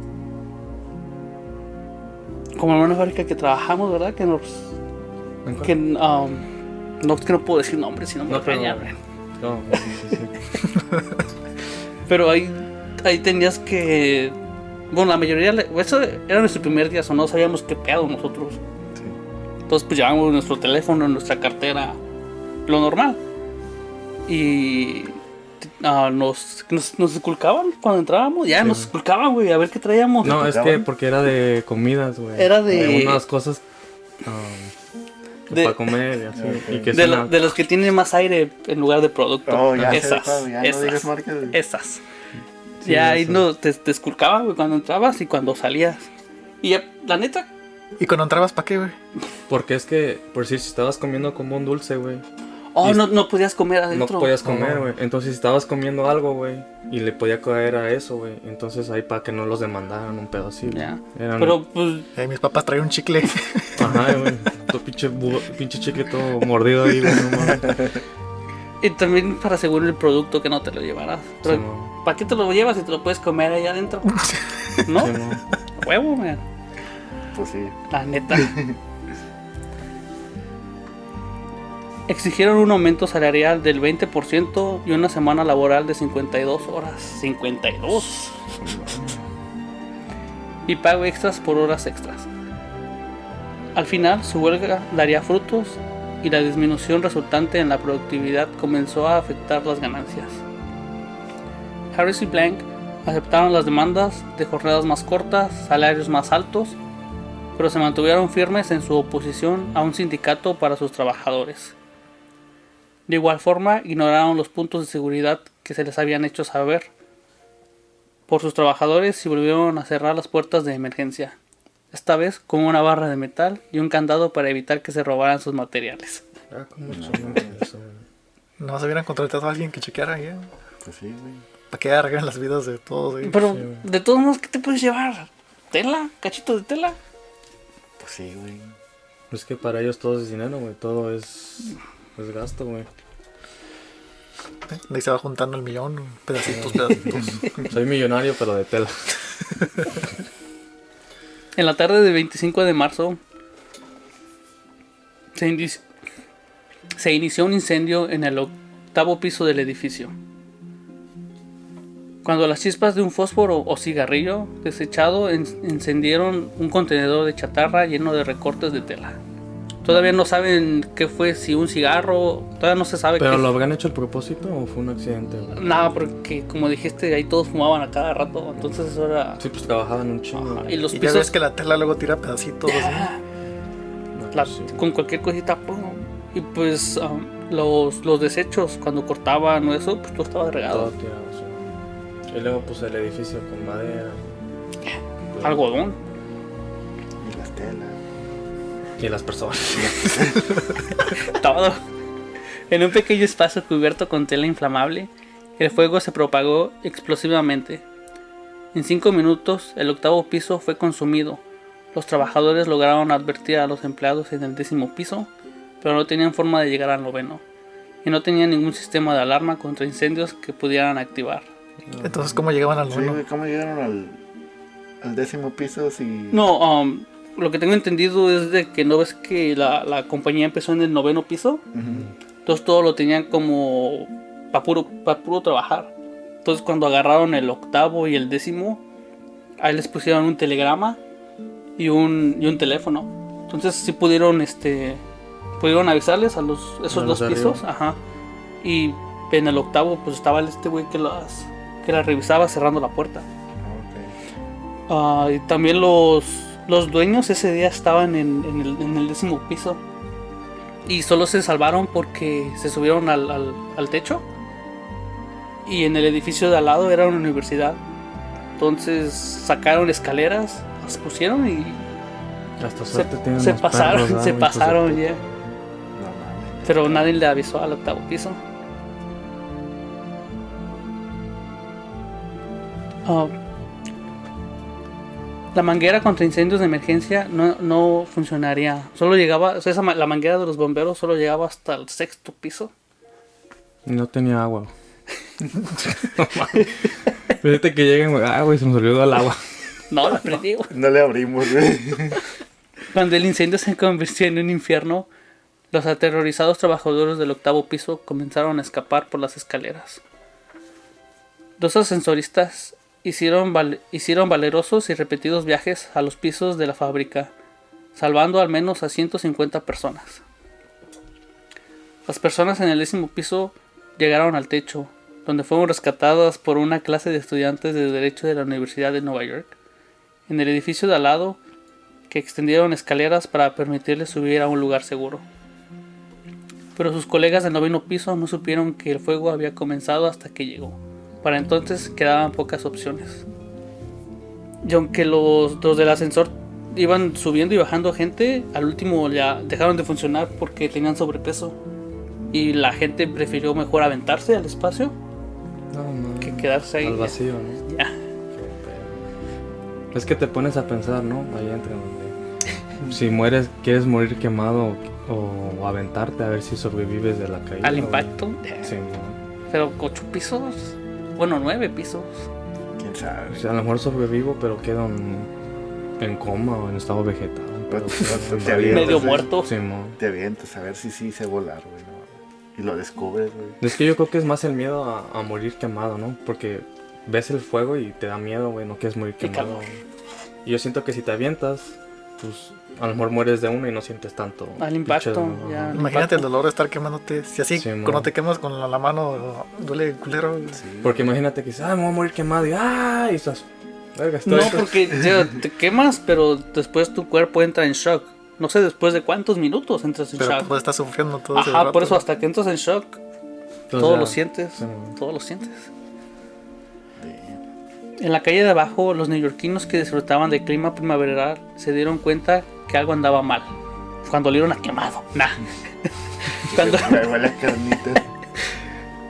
Como en una fábrica que trabajamos, ¿verdad? Que nos... Que, no, que no puedo decir nombres, sino me No, pero- regañan. No, sí. Pero ahí tenías que... Bueno, la mayoría... Eso era nuestro primer día, o no sabíamos qué pedo nosotros. Sí. Entonces pues llevábamos nuestro teléfono, nuestra cartera, lo normal. Y nos esculcaban cuando entrábamos. Ya Sí, nos esculcaban, güey, a ver qué traíamos. No, es que ¿Explicaban? porque era de comidas, güey. Era de- unas cosas De- para comer y así. Ok. Y que de, suena- de los que tienen más aire en lugar de producto. Oh, ya sé de esas, cuál, ya no esas, digas marcas, güey. esas. Sí, Ya ahí esas. no, te esculcaban, güey, cuando entrabas y cuando salías. Y la neta, ¿Y cuando entrabas para qué, güey? Porque es que, por decir, si estabas comiendo como un dulce, güey, oh, Y- no podías comer no adentro. podías comer, güey. Entonces, si estabas comiendo algo, güey, y le podía caer a eso, güey. Entonces, ahí para que no los demandaran un pedo así, güey. Ya. Eran- Pero pues Mis papás traían un chicle. Ajá, güey. Tu pinche chicle todo mordido ahí, güey. No mames. y también para asegurar el producto que no te lo llevaras. Pero, Sí, no. ¿para qué te lo llevas si te lo puedes comer ahí adentro? ¿No? Sí, no. Huevo, man. Pues sí. La neta. Exigieron un aumento salarial del 20% y una semana laboral de 52 horas. 52. Y pago extras por horas extras. Al final, su huelga daría frutos y la disminución resultante en la productividad comenzó a afectar las ganancias. Harris y Blank aceptaron las demandas de jornadas más cortas, salarios más altos, pero se mantuvieron firmes en su oposición a un sindicato para sus trabajadores. De igual forma, ignoraron los puntos de seguridad que se les habían hecho saber por sus trabajadores y volvieron a cerrar las puertas de emergencia, esta vez con una barra de metal y un candado para evitar que se robaran sus materiales. Ah, como chingón eso, güey. No se hubieran contratado a alguien que chequeara ahí. Pues sí, güey. Para que arreglen las vidas de todos, güey. Pero, Sí, güey. de todos modos, ¿qué te puedes llevar? ¿Tela? ¿Cachito de tela? Pues sí, güey. Es que para ellos todo es dinero, güey. Todo es gasto, güey. Ahí se va juntando el millón, pedacitos, pedacitos. Soy millonario, pero de tela. En la tarde del 25 de marzo se inició un incendio en el octavo piso del edificio. Cuando las chispas de un fósforo o cigarrillo desechado encendieron un contenedor de chatarra lleno de recortes de tela. Todavía no saben qué fue, si un cigarro, todavía no se sabe ¿Pero qué. lo habrán hecho a propósito o fue un accidente, güey? Nada, porque como dijiste, ahí todos fumaban a cada rato, entonces eso era... Sí, pues trabajaban un chingo. Ajá, güey. y los Y ya pisos... ves que la tela luego tira pedacitos. así. No, La- pues sí. con cualquier cosita, pum. Y pues los desechos, cuando cortaban o eso, pues todo estaba Todo regado. tirado, sí. Y luego puse el edificio con madera. Algodón. Y las telas. Y las personas. Todo. En un pequeño espacio cubierto con tela inflamable, el fuego se propagó explosivamente. En 5 minutos, el octavo piso fue consumido. Los trabajadores lograron advertir a los empleados en el 10º piso, pero no tenían forma de llegar al 9º. Y no tenían ningún sistema de alarma contra incendios que pudieran activar. Entonces, ¿cómo llegaban al Sí, mundo? güey, ¿cómo llegaron al 10º piso si... No, lo que tengo entendido es de que no ves que la compañía empezó en el 9º piso. Ujú. Entonces todo lo tenían como para puro trabajar. Entonces cuando agarraron el octavo y el 10º, ahí les pusieron un telegrama y un teléfono. Entonces sí pudieron avisarles a esos A los dos de pisos. arriba. Ajá. Y en el octavo pues estaba este güey que las revisaba cerrando la puerta. Ok. Y también los dueños ese día estaban en el 10º piso. Y solo se salvaron porque se subieron al techo. Y en el edificio de al lado era una universidad. Entonces sacaron escaleras, las pusieron y Hasta suerte tienen se los pasaron, perros, se ¿no? Hijos de pasaron puta. ya. No mames. Pero nadie le avisó al octavo piso. Ah, la manguera contra incendios de emergencia no funcionaría. Solo llegaba, o sea, la manguera de los bomberos solo llegaba hasta el 6º piso. Y no tenía agua. No mames. Fíjate que lleguen, güey. Ah, güey, se nos olvidó el agua. No, la prendí, güey. No le abrimos, güey. Cuando el incendio se convirtió en un infierno, los aterrorizados trabajadores del octavo piso comenzaron a escapar por las escaleras. 2 ascensoristas hicieron valerosos y repetidos viajes a los pisos de la fábrica, salvando al menos a 150 personas. Las personas en el 10º piso llegaron al techo, donde fueron rescatadas por una clase de estudiantes de Derecho de la Universidad de Nueva York. En el edificio de al lado, que extendieron escaleras para permitirles subir a un lugar seguro. Pero sus colegas del 9º piso no supieron que el fuego había comenzado hasta que llegó. Para entonces quedaban pocas opciones. Y aunque los del ascensor iban subiendo y bajando gente, al último ya dejaron de funcionar porque tenían sobrepeso. Y la gente prefirió mejor aventarse al espacio que quedarse ahí. Al vacío, ¿no? Ya. Es que te pones a pensar, ¿no? Ahí entre donde si mueres, quieres morir quemado o aventarte a ver si sobrevives de la caída. Al impacto. Sí, ¿no? Pero 8 pisos. Bueno, 9 pisos. ¿Quién sabe? O sea, a lo mejor sobrevivo, pero quedo en coma o en estado vegetal. Pero Pero te avientas, Medio muerto. Sí, mo. Te avientas a ver si sí sé volar, güey. ¿no? Y lo descubres, güey. Es que yo creo que es más el miedo a morir quemado, ¿no? Porque ves el fuego y te da miedo, güey, no quieres morir Qué quemado. calor. Y yo siento que si te avientas, pues a lo mejor mueres de uno y no sientes tanto. Al impacto, pinche- ya. ajá. Imagínate el dolor de estar quemándote. Si así, Sí, cuando man. te quemas con la mano, duele culero. Sí. Porque imagínate que dices, me voy a morir quemado y y estás. Verga, No, estoy. porque ya, te quemas, pero después tu cuerpo entra en shock. No sé después de cuántos minutos entras en Pero shock. tú estás sufriendo todo ese Ajá, rato. por eso hasta que entras en shock, Entonces, todo ya, lo sientes. sí, man. Todo lo sientes. Sí. En la calle de abajo, los neoyorquinos que disfrutaban del clima primaveral se dieron cuenta que algo andaba mal. Cuando olieron a quemado. Nah. Cuando, Me huele a carnitas.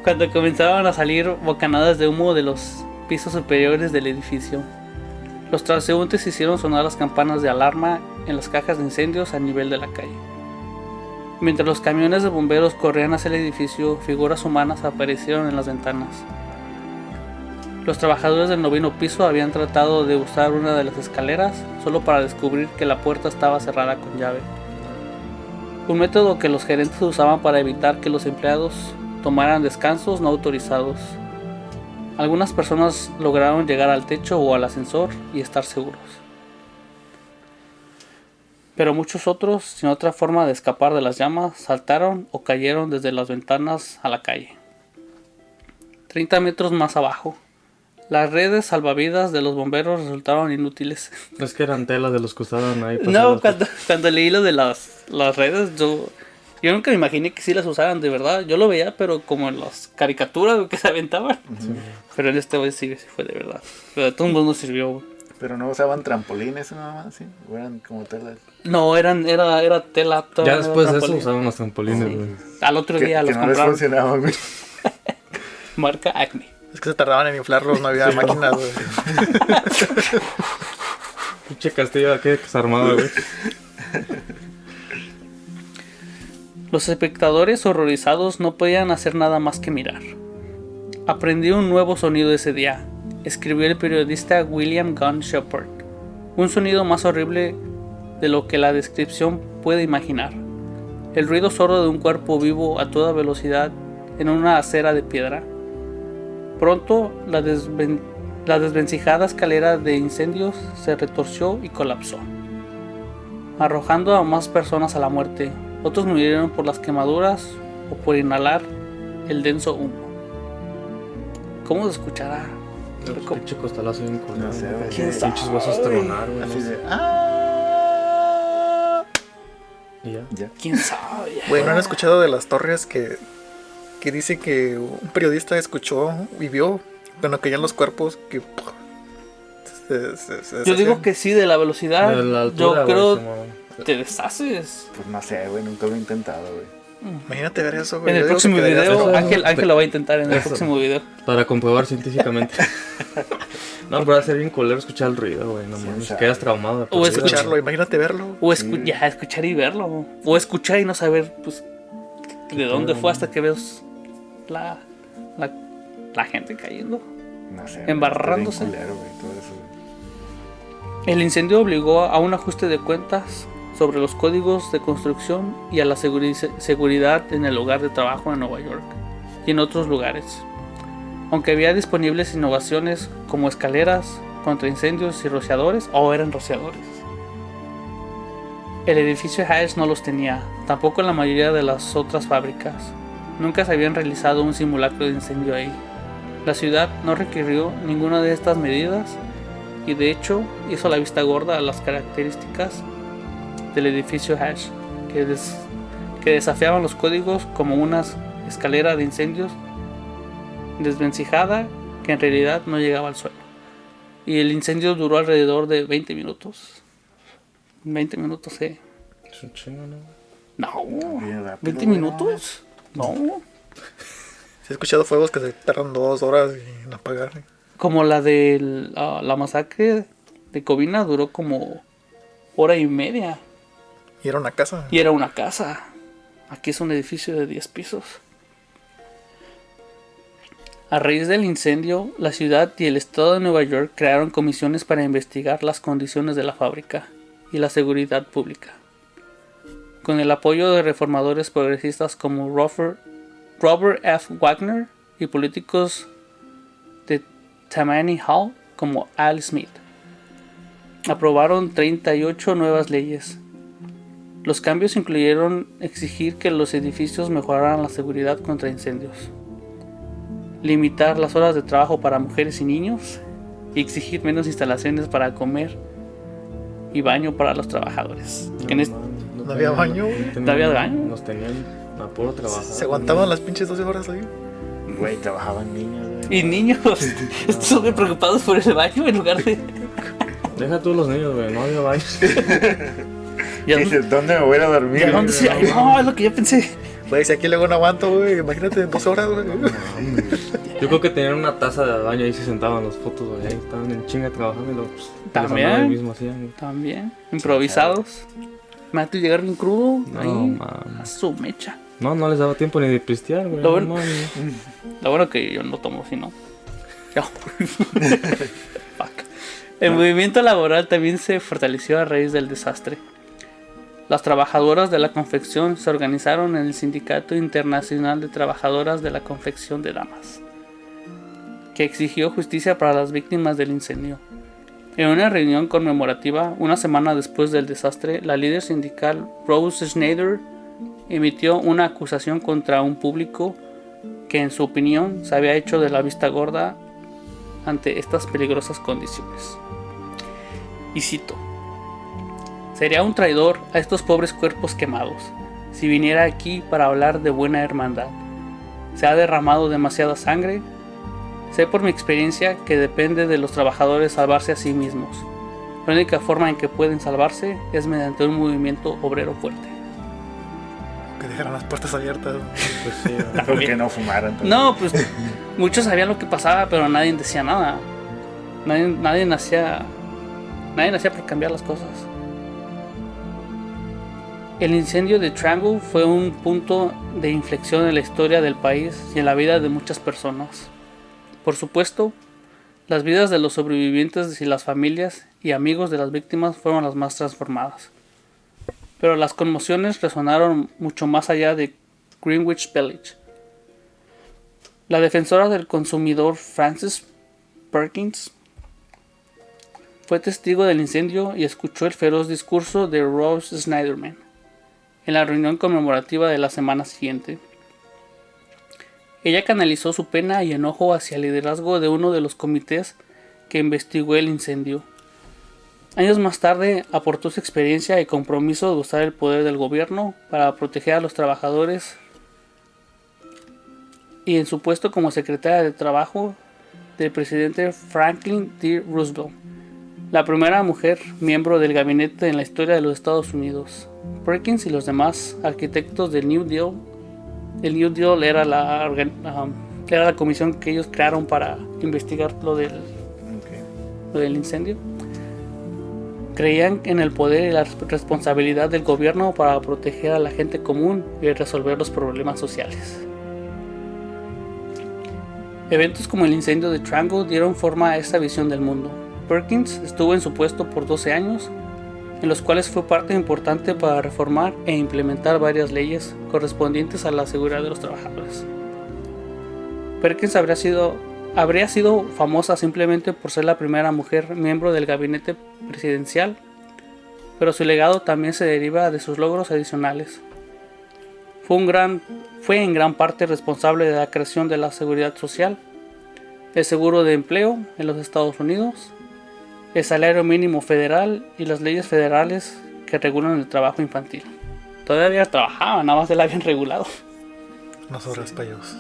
cuando comenzaban a salir bocanadas de humo de los pisos superiores del edificio. Los transeúntes hicieron sonar las campanas de alarma en las cajas de incendios a nivel de la calle. Mientras los camiones de bomberos corrían hacia el edificio, figuras humanas aparecieron en las ventanas. Los trabajadores del 9º piso habían tratado de usar una de las escaleras solo para descubrir que la puerta estaba cerrada con llave. Un método que los gerentes usaban para evitar que los empleados tomaran descansos no autorizados. Algunas personas lograron llegar al techo o al ascensor y estar seguros. Pero muchos otros, sin otra forma de escapar de las llamas, saltaron o cayeron desde las ventanas a la calle. 30 metros más abajo, las redes salvavidas de los bomberos resultaron inútiles. Es que eran telas de los que usaban ahí. No, pasadas. cuando leí lo de las redes, yo nunca me imaginé que sí las usaran de verdad. Yo lo veía, pero como en las caricaturas que se aventaban. Pero en este hoy sí fue de verdad. Pero de todos modos no sirvió. Güey. Pero no usaban trampolines nada más, ¿sí? O eran como telas. No, era tela. Ya todavía no después era de eso trampolín. usaban los trampolines, güey. Al otro Que, día que los no les compraron. funcionaban, güey. Marca Acme. Es que se tardaban en inflarlos, no había máquinas, güey. Pinche castillo aquí desarmado, güey. Los espectadores horrorizados no podían hacer nada más que mirar. Aprendí un nuevo sonido ese día, escribió el periodista William Gunn Shepard. Un sonido más horrible de lo que la descripción puede imaginar. El ruido sordo de un cuerpo vivo a toda velocidad en una acera de piedra. Pronto la desvencijada escalera de incendios se retorció y colapsó, arrojando a más personas a la muerte. Otros murieron por las quemaduras o por inhalar el denso humo. ¿Cómo se escuchará? Pinche costalazo bien culero. No sé, güey. güey. ¿Quién Pinches huesos sabe? tronar, güey. Así no sé. de. ¡Ah! Y ya. Ya. ¿Quién sabe? Güey, ¿no han escuchado de las torres que dice que un periodista escuchó y vio cuando caían los cuerpos que... Yo digo que sí, de la velocidad. De la Yo altura, creo güey, te deshaces. Pues no sé, güey. Nunca lo he intentado, güey. Imagínate ver eso, güey. En el Yo digo próximo que deberías video, hacerlo. Ángel lo va a intentar en el Eso. próximo video. Para comprobar científicamente. No, pero va a ser bien culero escuchar el ruido, güey. No Sí, mames. sabe. Quedas traumado. de por O vida, Escucharlo, güey. imagínate verlo. O Sí. ya escuchar y verlo. O escuchar y no saber pues de dónde fue hasta que ves la gente cayendo. No sé. Embarrándose. Está bien culero, güey, todo eso, güey. El incendio obligó a un ajuste de cuentas sobre los códigos de construcción y a la seguridad en el lugar de trabajo en Nueva York y en otros lugares. Aunque había disponibles innovaciones como escaleras, contraincendios y rociadores, o eran rociadores. El edificio Hayes no los tenía, tampoco la mayoría de las otras fábricas. Nunca se habían realizado un simulacro de incendio ahí. La ciudad no requirió ninguna de estas medidas y de hecho hizo la vista gorda a las características del edificio Hash, que desafiaban los códigos, como una escalera de incendios desvencijada que en realidad no llegaba al suelo. Y el incendio duró alrededor de 20 minutos. 20 minutos, Es un chingo, ¿no? No, Bien rápido, 20 güey. minutos. No. Sí he escuchado fuegos que se tardan 2 horas en apagar. Como la de la masacre de Covina duró como hora y media. Y era una casa. Y era una casa. Aquí es un edificio de 10 pisos. A raíz del incendio, la ciudad y el estado de Nueva York crearon comisiones para investigar las condiciones de la fábrica y la seguridad pública. Con el apoyo de reformadores progresistas como Robert F. Wagner y políticos de Tammany Hall como Al Smith, aprobaron 38 nuevas leyes. Los cambios incluyeron exigir que los edificios mejoraran la seguridad contra incendios, limitar las horas de trabajo para mujeres y niños y exigir menos instalaciones para comer y baño para los trabajadores. No había baño, güey. ¿No había baño? Nos tenían a puro trabajar. Se aguantaban las pinches 12 horas ahí. Güey, trabajaban niños, güey. Y niños, estuve preocupados por el baño en lugar de... Deja tú los niños, güey, no había baño. Ya no- Dices, ¿dónde me voy a dormir? ya dónde se... Ay, no, es lo que yo pensé. Güey, si aquí luego no aguanto, güey. Imagínate 2 horas, güey. Yo creo que tenían una taza de baño ahí se sentaban los fotos, güey. Ahí estaban en chinga trabajando y los También. ahí mismo hacían, güey. También, improvisados. Me hace llegar bien crudo. No, Ahí, mames. a su mecha. No les daba tiempo ni de pistear, güey. Lo No, bueno- mames. Lo bueno que yo no tomo, si no. Ya. Fuck. El movimiento laboral también se fortaleció a raíz del desastre. Las trabajadoras de la confección se organizaron en el Sindicato Internacional de Trabajadoras de la Confección de Damas, que exigió justicia para las víctimas del incendio. En una reunión conmemorativa, una semana después del desastre, la líder sindical Rose Schneider emitió una acusación contra un público que, en su opinión, se había hecho de la vista gorda ante estas peligrosas condiciones. Y cito: sería un traidor a estos pobres cuerpos quemados si viniera aquí para hablar de buena hermandad. Se ha derramado demasiada sangre. Sé por mi experiencia que depende de los trabajadores salvarse a sí mismos. La única forma en que pueden salvarse es mediante un movimiento obrero fuerte. Que dejaran las puertas abiertas. Pues sí, güey. Porque no fumaran. No, pues muchos sabían lo que pasaba, pero nadie decía nada. Nadie hacía por cambiar las cosas. El incendio de Triangle fue un punto de inflexión en la historia del país y en la vida de muchas personas. Por supuesto, las vidas de los sobrevivientes y las familias y amigos de las víctimas fueron las más transformadas. Pero las conmociones resonaron mucho más allá de Greenwich Village. La defensora del consumidor Frances Perkins fue testigo del incendio y escuchó el feroz discurso de Rose Schneiderman en la reunión conmemorativa de la semana siguiente. Ella canalizó su pena y enojo hacia el liderazgo de uno de los comités que investigó el incendio. Años más tarde aportó su experiencia y compromiso de usar el poder del gobierno para proteger a los trabajadores, y en su puesto como secretaria de trabajo del presidente Franklin D. Roosevelt, la primera mujer miembro del gabinete en la historia de los Estados Unidos. Perkins y los demás arquitectos del New Deal. El New Deal era la comisión que ellos crearon para investigar lo del incendio. Creían en el poder y la responsabilidad del gobierno para proteger a la gente común y resolver los problemas sociales. Eventos como el incendio de Triangle dieron forma a esta visión del mundo. Perkins estuvo en su puesto por 12 años, en los cuales fue parte importante para reformar e implementar varias leyes correspondientes a la seguridad de los trabajadores. Perkins habría sido famosa simplemente por ser la primera mujer miembro del gabinete presidencial, pero su legado también se deriva de sus logros adicionales. Fue en gran parte responsable de la creación de la seguridad social, el seguro de empleo en los Estados Unidos, el salario mínimo federal y las leyes federales que regulan el trabajo infantil. Todavía trabajaban, nada más se la habían regulado. Unas horas para ellos.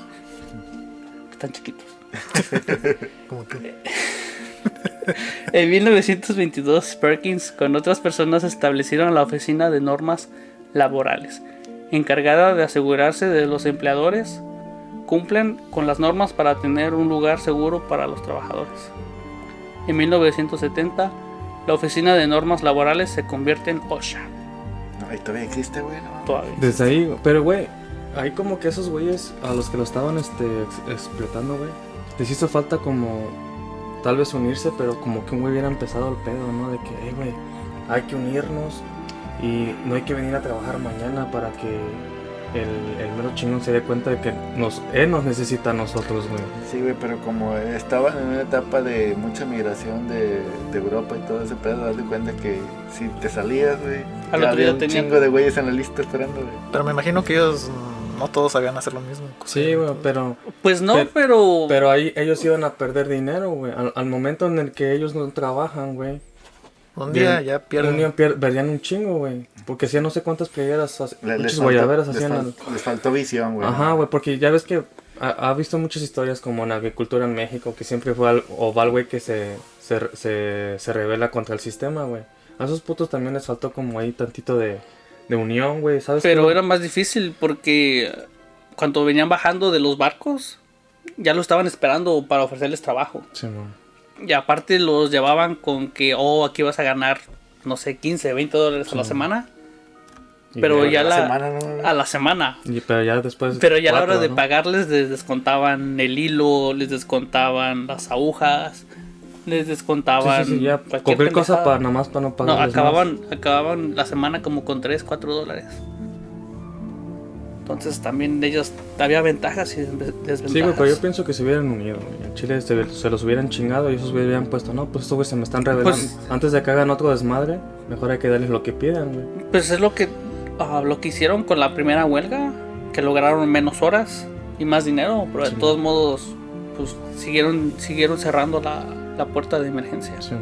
Están chiquitos. Como que En 1922, Perkins con otras personas establecieron la Oficina de Normas Laborales, encargada de asegurarse de los empleadores cumplen con las normas para tener un lugar seguro para los trabajadores. En 1970, la Oficina de Normas Laborales se convierte en OSHA. No, y todavía existe, güey. No. Todavía. Desde ahí, pero güey, ahí como que esos güeyes a los que lo estaban explotando, güey, les hizo falta como tal vez unirse, pero como que un güey hubiera empezado el pedo, ¿no? De que, güey, hay que unirnos y no hay que venir a trabajar mañana para que el mero chingón se dé cuenta de que él nos necesita a nosotros, güey. Sí, güey, pero como estaban en una etapa de mucha migración de Europa y todo ese pedo, haz de cuenta que si te salías, güey, Al ya otro había día un tenían- chingo de güeyes en la lista esperando, güey. Pero me imagino que ellos no todos sabían hacer lo mismo. Sí, güey, pero Pues no, pero ahí ellos iban a perder dinero, güey. Al momento en el que ellos no trabajan, güey. Un día ya pierden. Un día perdían un chingo, güey. Porque hacía no sé cuántas playeras, muchas faltó- guayaberas les hacían. les faltó visión, güey. Ajá, güey, porque ya ves que ha visto muchas historias como en agricultura en México, que siempre fue o va el güey que se revela contra el sistema, güey. A esos putos también les faltó como ahí tantito de unión, güey, ¿sabes? pero qué? era más difícil porque cuando venían bajando de los barcos, ya lo estaban esperando para ofrecerles trabajo. Sí, man. Y aparte los llevaban con que, aquí vas a ganar, no sé, 15, 20 dólares a la semana. Y Pero ya A la la semana, ¿no? a la semana. Pero ya después... Pero ya a la hora 4, de ¿no? pagarles les descontaban el hilo, les descontaban las agujas, les descontaban Sí, ya cualquier cosa para nada más para no No, pagarles acababan la semana como con 3, 4 dólares. Entonces también ellos había ventajas y desventajas. Sí, güey, pero yo pienso que se hubieran unido, güey. En Chile se los hubieran chingado y esos güeyes hubieran puesto, no, pues estos güeyes se me están revelando. Pues- Antes de que hagan otro desmadre, mejor hay que darles lo que pidan, güey. Pues es lo que hicieron con la primera huelga, que lograron menos horas y más dinero, pero de Sí. todos modos pues siguieron cerrando la puerta de emergencia. Sí,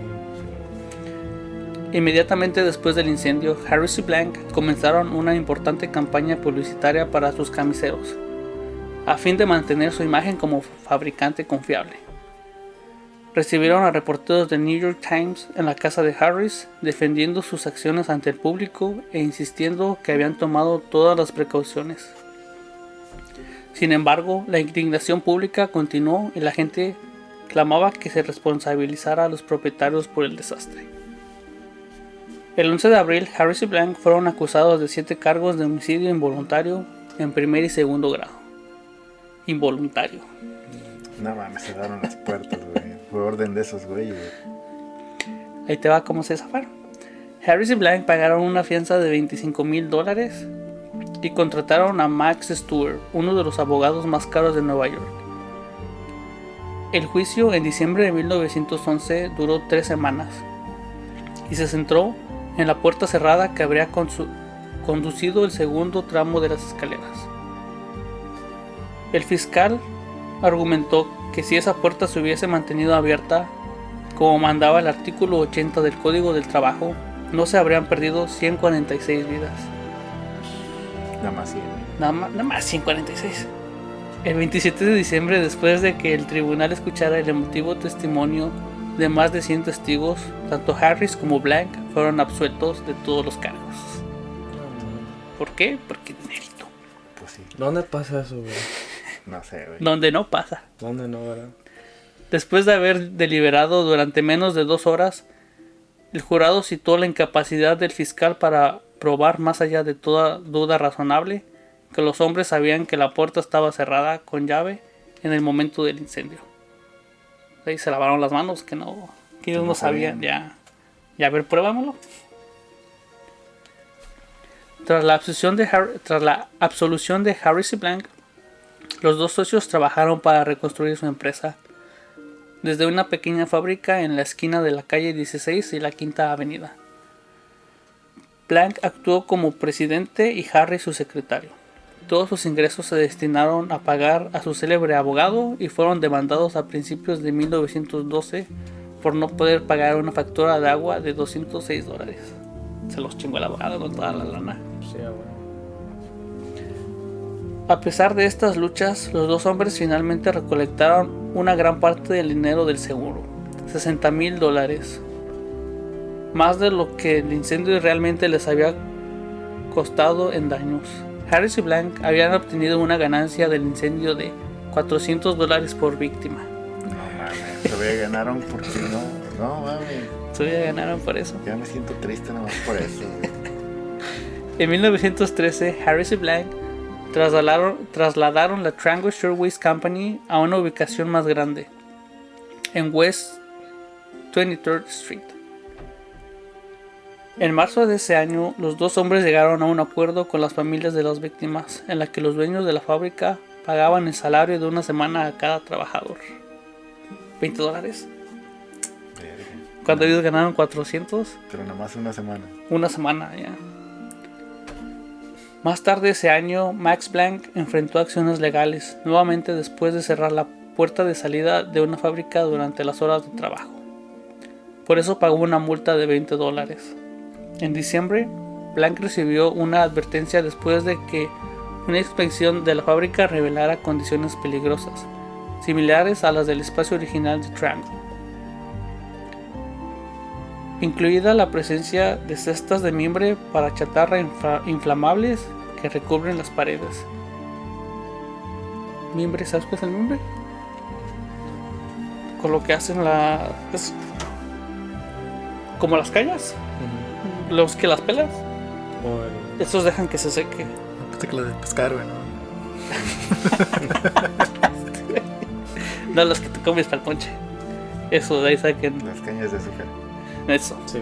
Inmediatamente después del incendio, Harris y Blank comenzaron una importante campaña publicitaria para sus camiseros, a fin de mantener su imagen como fabricante confiable. Recibieron a reporteros del New York Times en la casa de Harris, defendiendo sus acciones ante el público e insistiendo que habían tomado todas las precauciones. Sin embargo, la indignación pública continuó y la gente clamaba que se responsabilizara a los propietarios por el desastre. El 11 de abril, Harris y Blank fueron acusados de 7 cargos de homicidio involuntario en primer y segundo grado. Involuntario. No mames, se daron las puertas, güey. Fue orden de esos güeyes, güey. Ahí te va cómo se zafaron. Harris y Blank pagaron una fianza de $25,000 y contrataron a Max Stewart, uno de los abogados más caros de Nueva York. El juicio en diciembre de 1911 duró 3 semanas y se centró en la puerta cerrada que habría conducido el segundo tramo de las escaleras. El fiscal argumentó que si esa puerta se hubiese mantenido abierta, como mandaba el artículo 80 del Código del Trabajo, no se habrían perdido 146 vidas. Nada más, sí, güey. Nada más 146. El 27 de diciembre, después de que el tribunal escuchara el emotivo testimonio de más de 100 testigos, tanto Harris como Blank fueron absueltos de todos los cargos. ¿Por qué? Porque dinerito. Pues sí. ¿Dónde pasa eso, güey? No sé, güey. Donde no pasa. ¿Dónde no, verdad? Después de haber deliberado durante menos de 2 horas, el jurado citó la incapacidad del fiscal para probar más allá de toda duda razonable que los hombres sabían que la puerta estaba cerrada con llave en el momento del incendio. Ahí se lavaron las manos, que ellos no sabían. Ya, a ver, pruébamelo. Tras la absolución de Harris y Blank, los dos socios trabajaron para reconstruir su empresa desde una pequeña fábrica en la esquina de la calle 16 y la Quinta Avenida. Blank actuó como presidente y Harris su secretario. Todos sus ingresos se destinaron a pagar a su célebre abogado y fueron demandados a principios de 1912 por no poder pagar una factura de agua de $206. Se los chingó el abogado con toda la lana. Sí, bueno. A pesar de estas luchas, los dos hombres finalmente recolectaron una gran parte del dinero del seguro, $60,000, más de lo que el incendio realmente les había costado en daños. Harris y Blank habían obtenido una ganancia del incendio de $400 por víctima. No mames, todavía ganaron porque no mames. Todavía ganaron por eso. Ya me siento triste nomás por eso. En 1913, Harris y Blank trasladaron la Triangle Shirtwaist Company a una ubicación más grande, en West 23rd Street. En marzo de ese año, los dos hombres llegaron a un acuerdo con las familias de las víctimas, en la que los dueños de la fábrica pagaban el salario de una semana a cada trabajador. $20. Verga. Cuando ellos ganaron 400, Pero nomás una semana. una semana ya. Más tarde ese año, Max Blank enfrentó acciones legales, nuevamente después de cerrar la puerta de salida de una fábrica durante las horas de trabajo. Por eso pagó una multa de $20. En diciembre, Blank recibió una advertencia después de que una inspección de la fábrica revelara condiciones peligrosas, similares a las del espacio original de Triangle, incluida la presencia de cestas de mimbre para chatarra inflamables que recubren las paredes. ¿Mimbre? ¿Sabes qué es el mimbre? Con lo que hacen es como las cañas, los que las pelas, O el- estos dejan que se seque. Pensé que lo de pescar, güey, ¿no? No los que te comes para el ponche. Eso, de ahí saquen Las cañas de azúcar. eso. sí,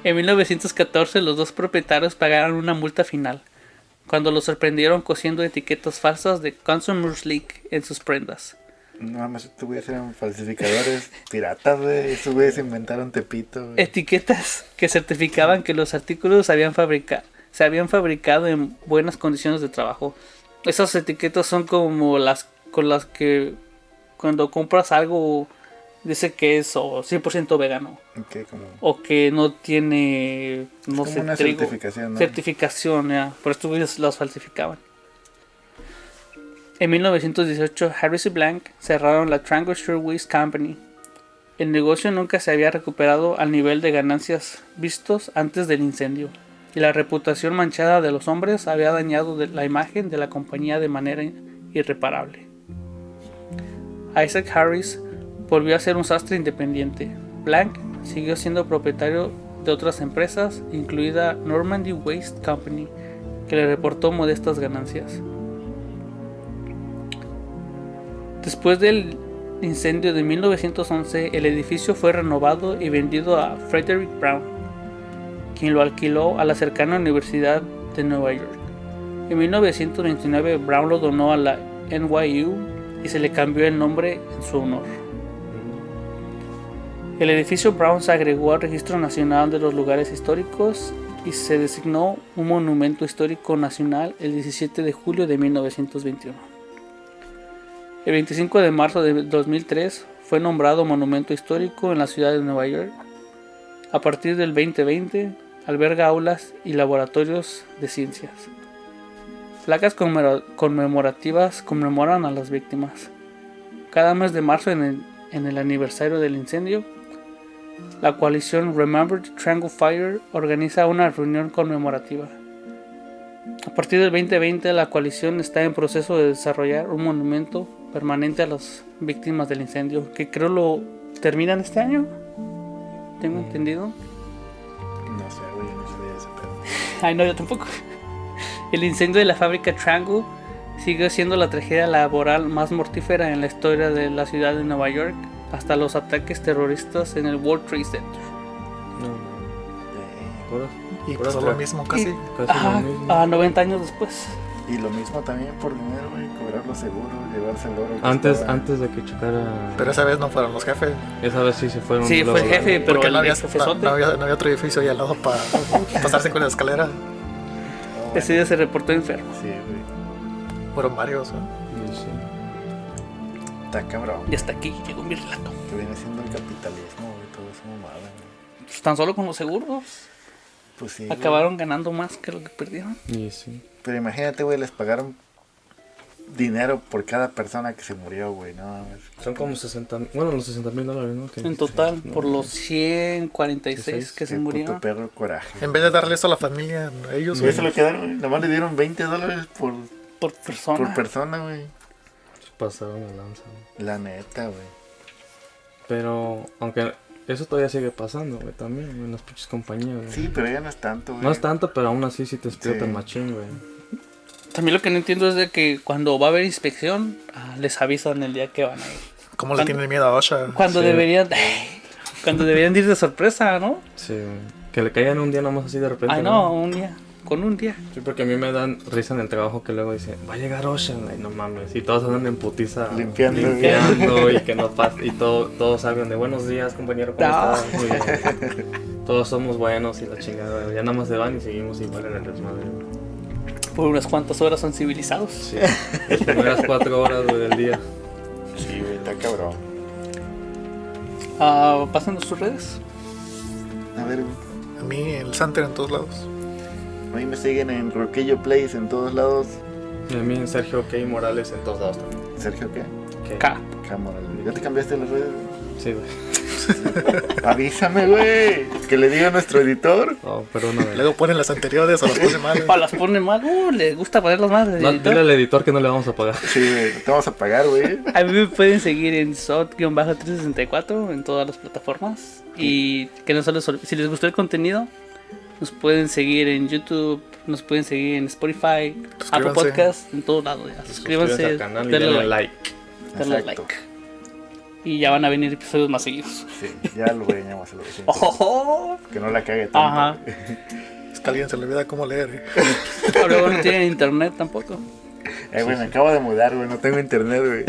En 1914 los dos propietarios pagaron una multa final, cuando los sorprendieron cosiendo etiquetas falsas de Consumers League en sus prendas. No mames, estos güeyes eran falsificadores piratas, güey. Estos güeyes inventaron Tepito, güey. Etiquetas que certificaban que los artículos se habían fabricado en buenas condiciones de trabajo. Esas etiquetas son como las con las que cuando compras algo dice que es o 100% vegano Ok, como o que no tiene, no como sé, una trigo. certificación, ¿no? Certificación, ya. Por esto ellos las falsificaban. En 1918, Harris y Blank cerraron la Triangle Shirtwaist Company. El negocio nunca se había recuperado al nivel de ganancias vistos antes del incendio, y la reputación manchada de los hombres había dañado la imagen de la compañía de manera irreparable. Isaac Harris volvió a ser un sastre independiente. Blank siguió siendo propietario de otras empresas, incluida Normandy Waste Company, que le reportó modestas ganancias. Después del incendio de 1911, el edificio fue renovado y vendido a Frederick Brown, quien lo alquiló a la cercana Universidad de Nueva York. En 1929, Brown lo donó a la NYU y se le cambió el nombre en su honor. El edificio Brown se agregó al Registro Nacional de los Lugares Históricos y se designó un monumento histórico nacional el 17 de julio de 1921. El 25 de marzo de 2003 fue nombrado monumento histórico en la ciudad de Nueva York. A partir del 2020 alberga aulas y laboratorios de ciencias. Placas conmemorativas conmemoran a las víctimas. Cada mes de marzo en el aniversario del incendio, la coalición Remember the Triangle Fire organiza una reunión conmemorativa. A partir del 2020 la coalición está en proceso de desarrollar un monumento permanente a las víctimas del incendio, que creo lo terminan este año, tengo entendido. No sé, güey, no sabía ese pedo. Ay, no, yo tampoco. El incendio de la fábrica Triangle sigue siendo la tragedia laboral más mortífera en la historia de la ciudad de Nueva York, hasta los ataques terroristas en el World Trade Center. Puras- Y puras pasó lo tra- mismo casi. casi Ajá, lo mismo. a 90 años después. Y lo mismo también por dinero, güey, cobrar los seguros, llevarse el oro. que Antes estaba- de que chocara. Pero esa vez no fueron los jefes. Esa vez sí se fueron. Sí, fue el luego, jefe, pero Porque el no había, jefezote. no había otro edificio ahí al lado para pasarse con la escalera. No bueno. Ese día se reportó enfermo. Sí, güey. Fueron varios, ¿no? Y sí. Está cabrón. Y hasta aquí llegó mi relato. Que viene siendo el capitalismo, güey. Todo eso mamada, güey. Pues tan solo con los seguros. Pues sí. Acabaron ganando más que lo que perdieron. Y sí. Güey. Pero imagínate, güey, les pagaron dinero por cada persona que se murió, güey. No mames. Son como 60, bueno, los $60,000, ¿no? Que- En total, no, por los 146 que se Qué murieron. puto perro coraje. En vez de darle eso a la familia, a ellos, Güey, güey. se lo quedaron, güey. Nomás le dieron $20 Por persona. por persona, güey. Se pasaron de lanza, güey. La neta, güey. Pero, aunque eso todavía sigue pasando, güey, también, güey, en las pinches compañías, güey. Sí, pero ya no es tanto, güey. No es tanto, pero aún así sí te explota Sí. el machín, güey. También lo que no entiendo es de que cuando va a haber inspección, les avisan el día que van a ir. ¿Cómo le Cuando- tienen miedo a OSHA? Cuando Sí. deberían... Cuando deberían de ir de sorpresa, ¿no? Sí, güey. Que le caigan un día nomás así de repente. Ay, no, un día. Con un día. Sí, porque a mí me dan risa en el trabajo que luego dicen, va a llegar Ocean, ay, no mames. Y todos andan en putiza Limpiando. y que no pasa. Y todos saben de buenos días, compañero, ¿cómo No. estás? Muy bien. Todos somos buenos y la chingada. Ya nada más se van y seguimos igual en el desmadre. Por unas cuantas horas son civilizados. Sí. Las primeras 4 horas, güey, del día. Sí, güey, está cabrón. Pásanos sus redes. A ver, güey. A mí, el Santer en todos lados. A mí me siguen en Roquillo Place en todos lados. Y a mí en Sergio K. Morales en todos lados también. Sergio, ¿qué? K. Morales. ¿Ya te cambiaste las redes? Sí, güey. Avísame, güey. Que le diga a nuestro editor. Oh, perdóname. Luego ponen las anteriores o las ponen mal. O las pone mal. Le gusta ponerlas mal. de No, editor. dile al editor que no le vamos a pagar. Sí, güey. Te vamos a pagar, güey. A mí me pueden seguir en SOT-364 en todas las plataformas. Y que no se les olvide, si les gustó el contenido, nos pueden seguir en YouTube, nos pueden seguir en Spotify, Apple Suscríbanse. Podcast, en todos lados. Ya. Suscríbanse, al canal y denle denle like. like. Denle Exacto. like. Y ya van a venir episodios más seguidos. Sí, ya lo regañamos a lo que ¡Oh! Que no la cague tanto. Ajá. Es que a alguien se le olvida cómo leer. Luego no tienen internet tampoco. Güey, me acabo de mudar, güey. No tengo internet, güey.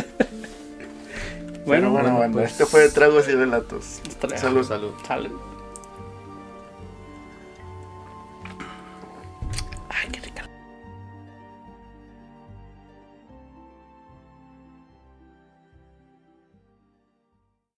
Bueno, Bueno, bueno, banda, pues. esto fue Tragos y Relatos. Hasta luego. Salud. Salud. Salud.